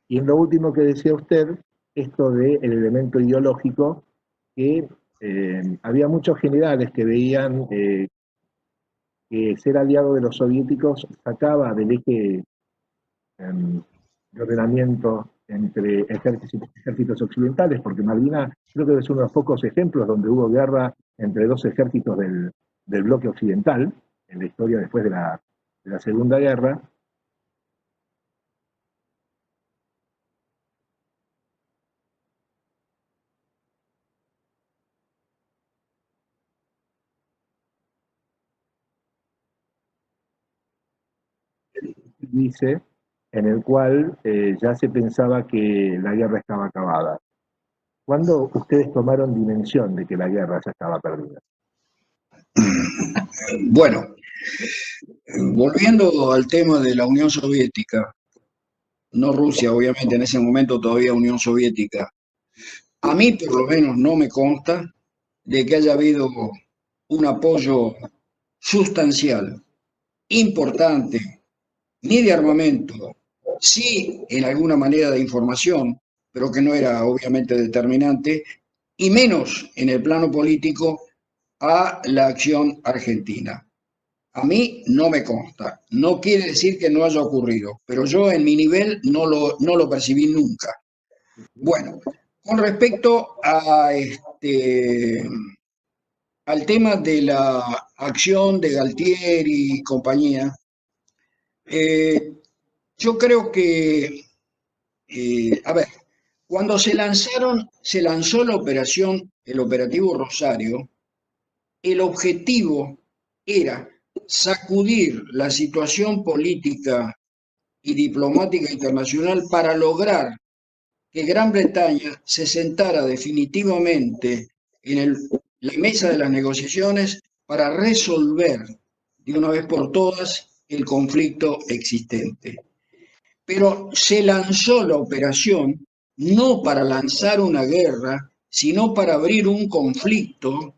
Y en lo último que decía usted, esto del elemento ideológico, que había muchos generales que veían que ser aliado de los soviéticos sacaba del eje de ordenamiento entre ejércitos occidentales, porque Malvinas creo que es uno de los pocos ejemplos donde hubo guerra entre dos ejércitos del bloque occidental, en la historia después de la Segunda Guerra. Dice, en el cual ya se pensaba que la guerra estaba acabada. ¿Cuándo ustedes tomaron dimensión de que la guerra ya estaba perdida? Bueno, volviendo al tema de la Unión Soviética, no Rusia, obviamente, en ese momento todavía Unión Soviética, a mí por lo menos no me consta de que haya habido un apoyo sustancial, importante, ni de armamento, sí en alguna manera de información, pero que no era obviamente determinante, y menos en el plano político a la acción argentina. A mí no me consta, no quiere decir que no haya ocurrido, pero yo en mi nivel no lo percibí nunca. Bueno, con respecto al tema de la acción de Galtieri y compañía, yo creo que, a ver, cuando se lanzó la operación, el operativo Rosario, el objetivo era sacudir la situación política y diplomática internacional para lograr que Gran Bretaña se sentara definitivamente en la mesa de las negociaciones para resolver de una vez por todas el conflicto existente. Pero se lanzó la operación no para lanzar una guerra, sino para abrir un conflicto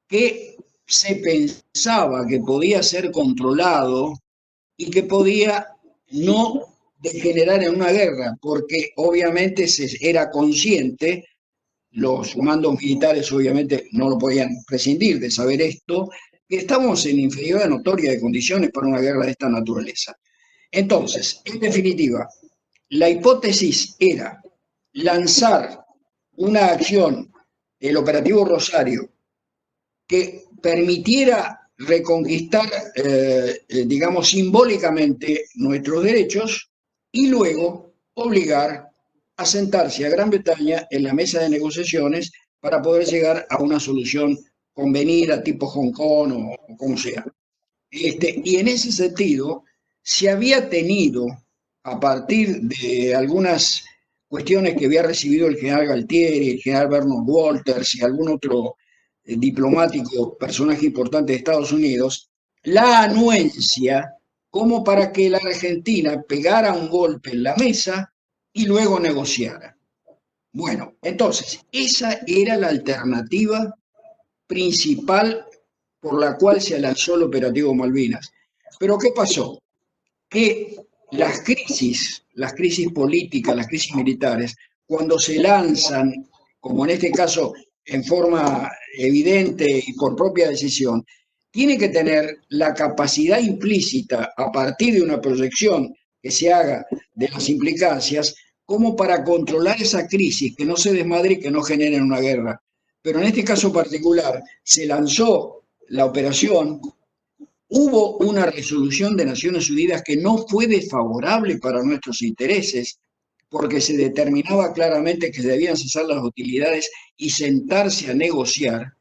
que se pensaba que podía ser controlado y que podía no degenerar en una guerra, porque obviamente se era consciente, los mandos militares obviamente no lo podían prescindir de saber esto, que estamos en inferioridad notoria de condiciones para una guerra de esta naturaleza. Entonces, en definitiva, la hipótesis era lanzar una acción, el operativo Rosario, que permitiera reconquistar, digamos, simbólicamente nuestros derechos y luego obligar a sentarse a Gran Bretaña en la mesa de negociaciones para poder llegar a una solución convenida tipo Hong Kong o como sea. Y en ese sentido, se había tenido, a partir de algunas cuestiones que había recibido el general Galtieri, el general Bernard Walters y algún otro diplomático, personaje importante de Estados Unidos, la anuencia como para que la Argentina pegara un golpe en la mesa y luego negociara. Bueno, entonces, esa era la alternativa principal por la cual se lanzó el operativo Malvinas. Pero ¿qué pasó? Que las crisis políticas, las crisis militares, cuando se lanzan, como en este caso, en forma evidente y por propia decisión, tiene que tener la capacidad implícita a partir de una proyección que se haga de las implicancias como para controlar esa crisis, que no se desmadre y que no genere una guerra. Pero en este caso particular se lanzó la operación, hubo una resolución de Naciones Unidas que no fue desfavorable para nuestros intereses, porque se determinaba claramente que debían cesar las hostilidades y sentarse a negociar,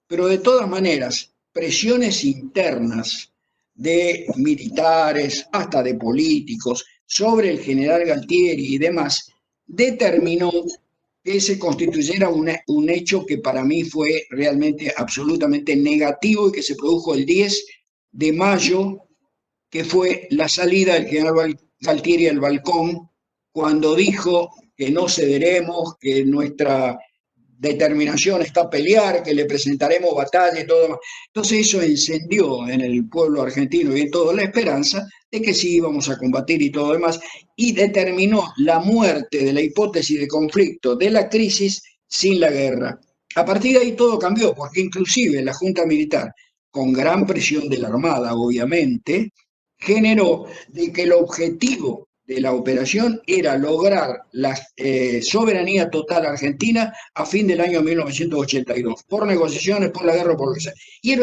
pero de todas maneras, presiones internas de militares, hasta de políticos, sobre el general Galtieri y demás, determinó que se constituyera un hecho que para mí fue realmente absolutamente negativo y que se produjo el 10 de mayo, que fue la salida del general Galtieri al balcón, cuando dijo que no cederemos, que nuestra determinación está a pelear, que le presentaremos batalla y todo. Entonces eso encendió en el pueblo argentino y en todo la esperanza de que sí íbamos a combatir y todo demás, y determinó la muerte de la hipótesis de conflicto, de la crisis, sin la guerra. A partir de ahí todo cambió, porque inclusive la Junta Militar, con gran presión de la Armada, obviamente, generó de que el objetivo de la operación era lograr la soberanía total argentina a fin del año 1982, por negociaciones, por la guerra, por lo que sea. Y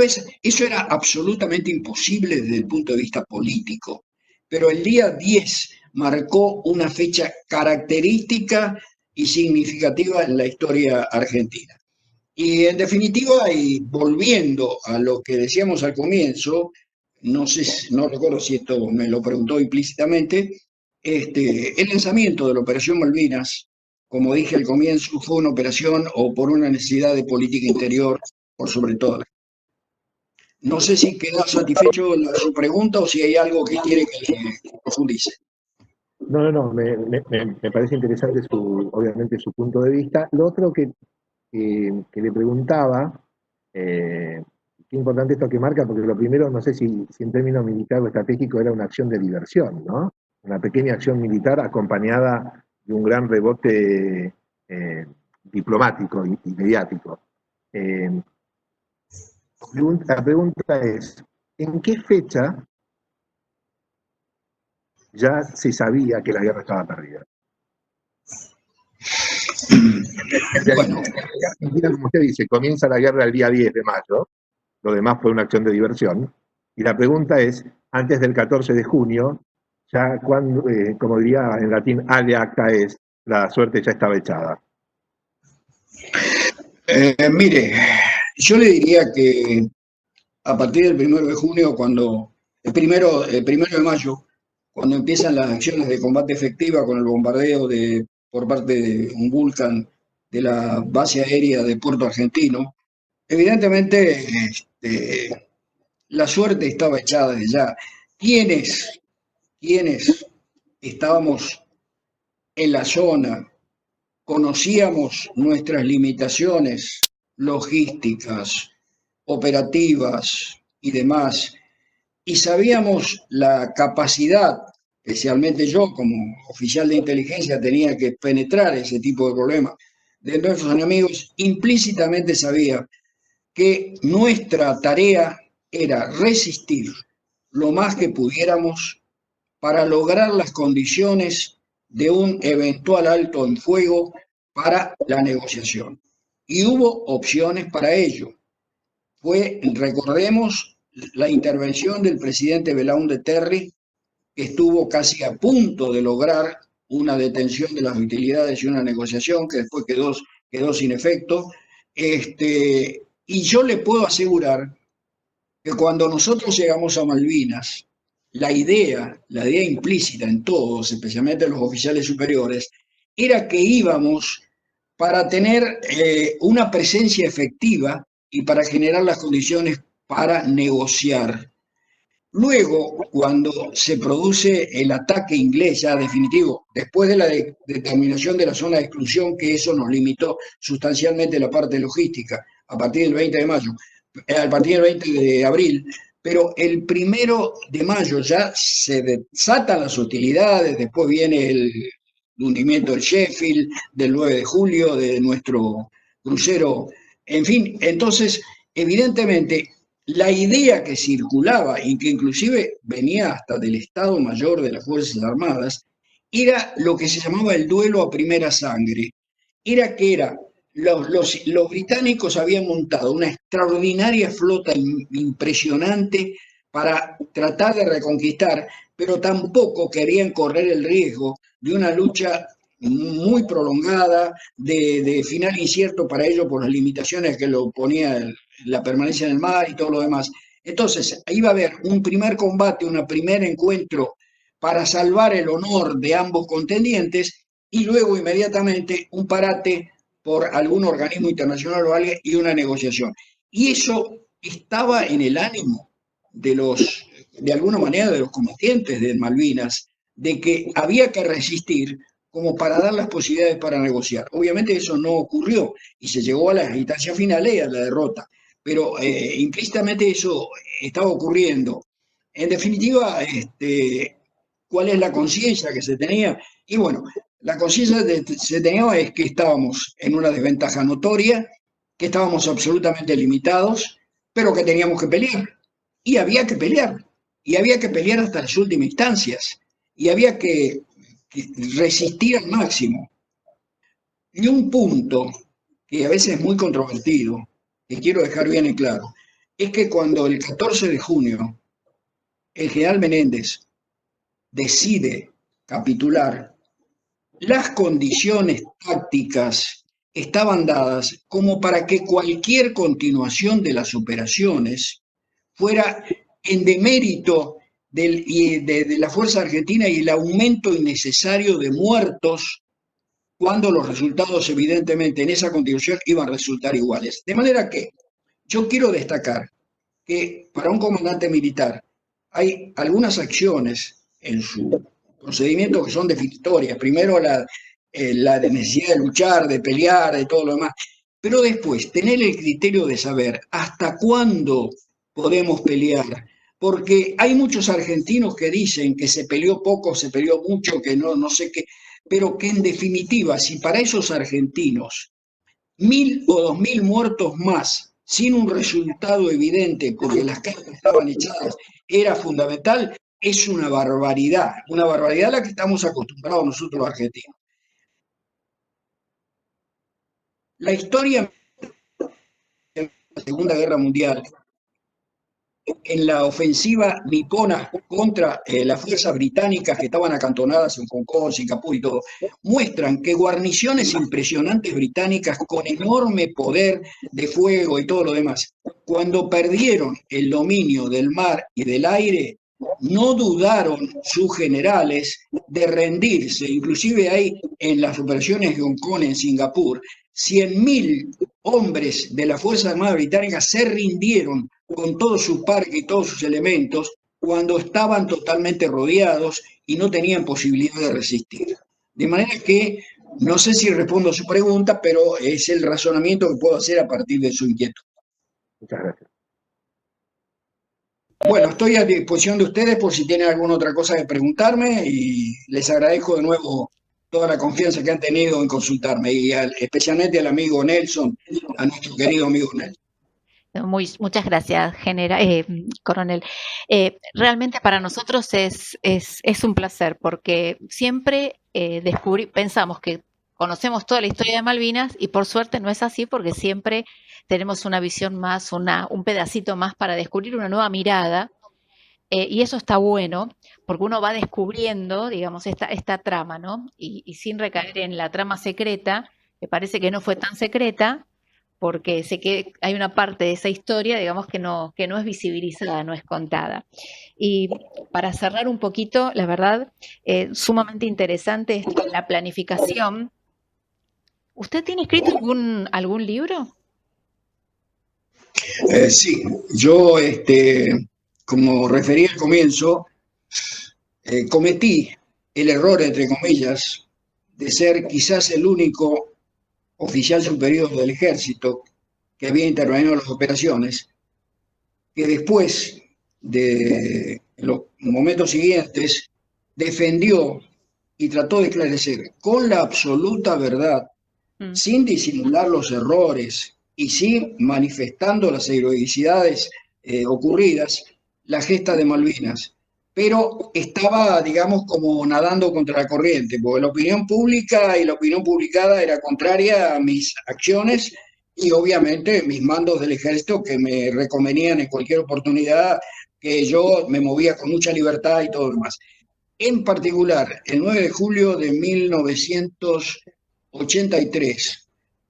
eso era absolutamente imposible desde el punto de vista político. Pero el día 10 marcó una fecha característica y significativa en la historia argentina. Y en definitiva, y volviendo a lo que decíamos al comienzo, no sé, no recuerdo si esto me lo preguntó implícitamente, el lanzamiento de la Operación Malvinas, como dije al comienzo, fue una operación o por una necesidad de política interior, por sobre todo. No sé si quedó satisfecho su pregunta o si hay algo que quiere que le profundice. No, me parece interesante obviamente su punto de vista. Lo otro que le preguntaba, qué importante esto que marca, porque lo primero, no sé si en términos militar o estratégico era una acción de diversión, ¿no? Una pequeña acción militar acompañada de un gran rebote diplomático y mediático. La pregunta es, ¿en qué fecha ya se sabía que la guerra estaba perdida? Bueno, como usted dice, comienza la guerra el día 10 de mayo, lo demás fue una acción de diversión, y la pregunta es, antes del 14 de junio, ya cuando, como diría en latín, ale acta es, la suerte ya estaba echada. Mire, yo le diría que a partir del 1 de junio, el primero de mayo, cuando empiezan las acciones de combate efectiva con el bombardeo por parte de un Vulcan de la base aérea de Puerto Argentino, evidentemente la suerte estaba echada desde ya. ¿Quiénes estábamos en la zona? Conocíamos nuestras limitaciones logísticas, operativas y demás, y sabíamos la capacidad, especialmente yo como oficial de inteligencia tenía que penetrar ese tipo de problemas de nuestros enemigos, implícitamente sabía que nuestra tarea era resistir lo más que pudiéramos para lograr las condiciones de un eventual alto en fuego para la negociación. Y hubo opciones para ello. Recordemos, la intervención del presidente Belaúnde Terry, que estuvo casi a punto de lograr una detención de las hostilidades y una negociación que después quedó sin efecto. Y yo le puedo asegurar que cuando nosotros llegamos a Malvinas, la idea implícita en todos, especialmente en los oficiales superiores, era que íbamos para tener una presencia efectiva y para generar las condiciones para negociar. Luego, cuando se produce el ataque inglés ya definitivo, después de la determinación de la zona de exclusión, que eso nos limitó sustancialmente la parte logística a partir del 20 de mayo, a partir del 20 de abril, pero el 1 de mayo ya se desatan las hostilidades, después viene el hundimiento del Sheffield, del 9 de julio, de nuestro crucero, en fin, entonces, evidentemente, la idea que circulaba y que inclusive venía hasta del Estado Mayor de las Fuerzas Armadas, era lo que se llamaba el duelo a primera sangre. Los británicos habían montado una extraordinaria flota impresionante para tratar de reconquistar, pero tampoco querían correr el riesgo de una lucha muy prolongada, de final incierto para ellos por las limitaciones que lo ponía la permanencia en el mar y todo lo demás. Entonces, iba a haber un primer combate, un primer encuentro para salvar el honor de ambos contendientes y luego inmediatamente un parate por algún organismo internacional o alguien y una negociación. Y eso estaba en el ánimo de alguna manera, de los combatientes de Malvinas, de que había que resistir como para dar las posibilidades para negociar. Obviamente eso no ocurrió y se llegó a las instancias finales y a la derrota, pero implícitamente eso estaba ocurriendo. En definitiva, ¿cuál es la conciencia que se tenía? Y bueno, la conciencia que se tenía es que estábamos en una desventaja notoria, que estábamos absolutamente limitados, pero que teníamos que pelear. Y había que pelear. Y había que pelear hasta las últimas instancias. Y había que resistir al máximo. Y un punto que a veces es muy controvertido, que quiero dejar bien en claro, es que cuando el 14 de junio el general Menéndez decide capitular, las condiciones tácticas estaban dadas como para que cualquier continuación de las operaciones fuera en demérito de la Fuerza Argentina y el aumento innecesario de muertos cuando los resultados evidentemente en esa continuación iban a resultar iguales. De manera que yo quiero destacar que para un comandante militar hay algunas acciones en su procedimiento que son definitorias. Primero la necesidad de luchar, de pelear, de todo lo demás. Pero después, tener el criterio de saber hasta cuándo podemos pelear. Porque hay muchos argentinos que dicen que se peleó poco, se peleó mucho, que no sé qué, pero que en definitiva, si para esos argentinos 1.000 o 2.000 muertos más, sin un resultado evidente, porque las cartas estaban echadas, era fundamental, es una barbaridad a la que estamos acostumbrados nosotros los argentinos. La historia de la Segunda Guerra Mundial, en la ofensiva nipona contra las fuerzas británicas que estaban acantonadas en Hong Kong, Singapur y todo, muestran que guarniciones impresionantes británicas con enorme poder de fuego y todo lo demás, cuando perdieron el dominio del mar y del aire, no dudaron sus generales de rendirse. Inclusive hay en las operaciones de Hong Kong en Singapur, 100.000 hombres de la Fuerza Armada Británica se rindieron con todo su parque y todos sus elementos cuando estaban totalmente rodeados y no tenían posibilidad de resistir. De manera que no sé si respondo a su pregunta, pero es el razonamiento que puedo hacer a partir de su inquietud. Muchas gracias. Bueno, estoy a disposición de ustedes por si tienen alguna otra cosa que preguntarme y les agradezco de nuevo toda la confianza que han tenido en consultarme y especialmente al amigo Nelson, a nuestro querido amigo Nelson. Muchas gracias, coronel. Realmente para nosotros es un placer porque siempre pensamos que conocemos toda la historia de Malvinas y por suerte no es así porque siempre tenemos una visión más, un pedacito más para descubrir una nueva mirada. Y eso está bueno, porque uno va descubriendo, digamos, esta trama, ¿no? Y sin recaer en la trama secreta, me parece que no fue tan secreta, porque sé que hay una parte de esa historia, digamos, que no es visibilizada, no es contada. Y para cerrar un poquito, la verdad, sumamente interesante es la planificación. ¿Usted tiene escrito algún libro? Sí, yo, como referí al comienzo, cometí el error, entre comillas, de ser quizás el único oficial superior del ejército que había intervenido en las operaciones, que después de los momentos siguientes, defendió y trató de esclarecer con la absoluta verdad, sin disimular los errores y sin manifestando las heroicidades ocurridas, la gesta de Malvinas. Pero estaba, digamos, como nadando contra la corriente, porque la opinión pública y la opinión publicada era contraria a mis acciones y obviamente mis mandos del ejército que me reconvenían en cualquier oportunidad, que yo me movía con mucha libertad y todo lo demás. En particular, el 9 de julio de 1983,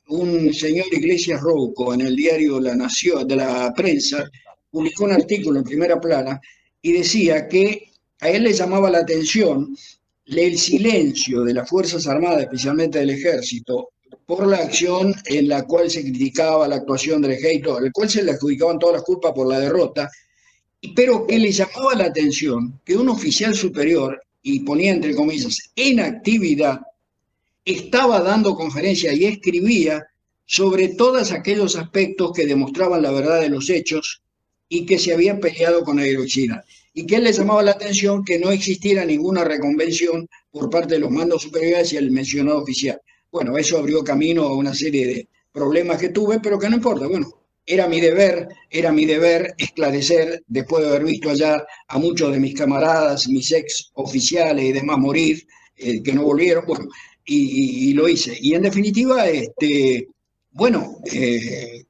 un señor Iglesias Rouco en el diario La Nación, de la Prensa, publicó un artículo en primera plana y decía que a él le llamaba la atención el silencio de las Fuerzas Armadas, especialmente del Ejército, por la acción en la cual se criticaba la actuación del ejército, al cual se le adjudicaban todas las culpas por la derrota, pero que le llamaba la atención que un oficial superior, y ponía entre comillas, en actividad, estaba dando conferencias y escribía sobre todos aquellos aspectos que demostraban la verdad de los hechos y que se habían peleado con la heroicidad. Y que él le llamaba la atención que no existiera ninguna reconvención por parte de los mandos superiores y el mencionado oficial. Bueno, eso abrió camino a una serie de problemas que tuve, pero que no importa. Bueno, era mi deber esclarecer, después de haber visto allá a muchos de mis camaradas, mis ex oficiales y demás morir, que no volvieron, bueno, y lo hice. Y en definitiva, bueno,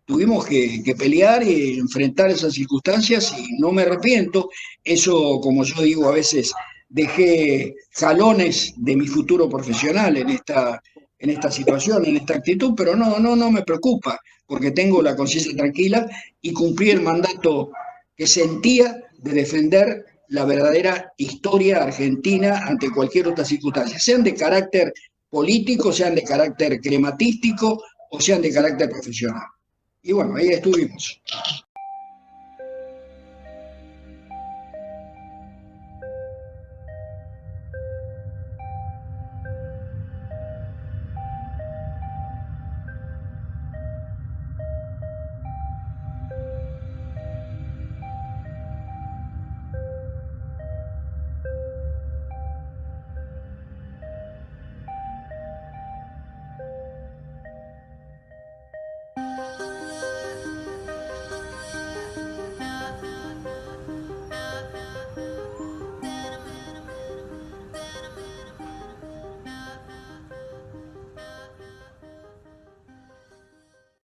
tuvimos que pelear y enfrentar esas circunstancias y no me arrepiento. Eso, como yo digo, a veces dejé jalones de mi futuro profesional en esta situación, en esta actitud, pero no me preocupa, porque tengo la conciencia tranquila y cumplí el mandato que sentía de defender la verdadera historia argentina ante cualquier otra circunstancia, sean de carácter político, sean de carácter crematístico o sean de carácter profesional. Y bueno, ahí estuvimos.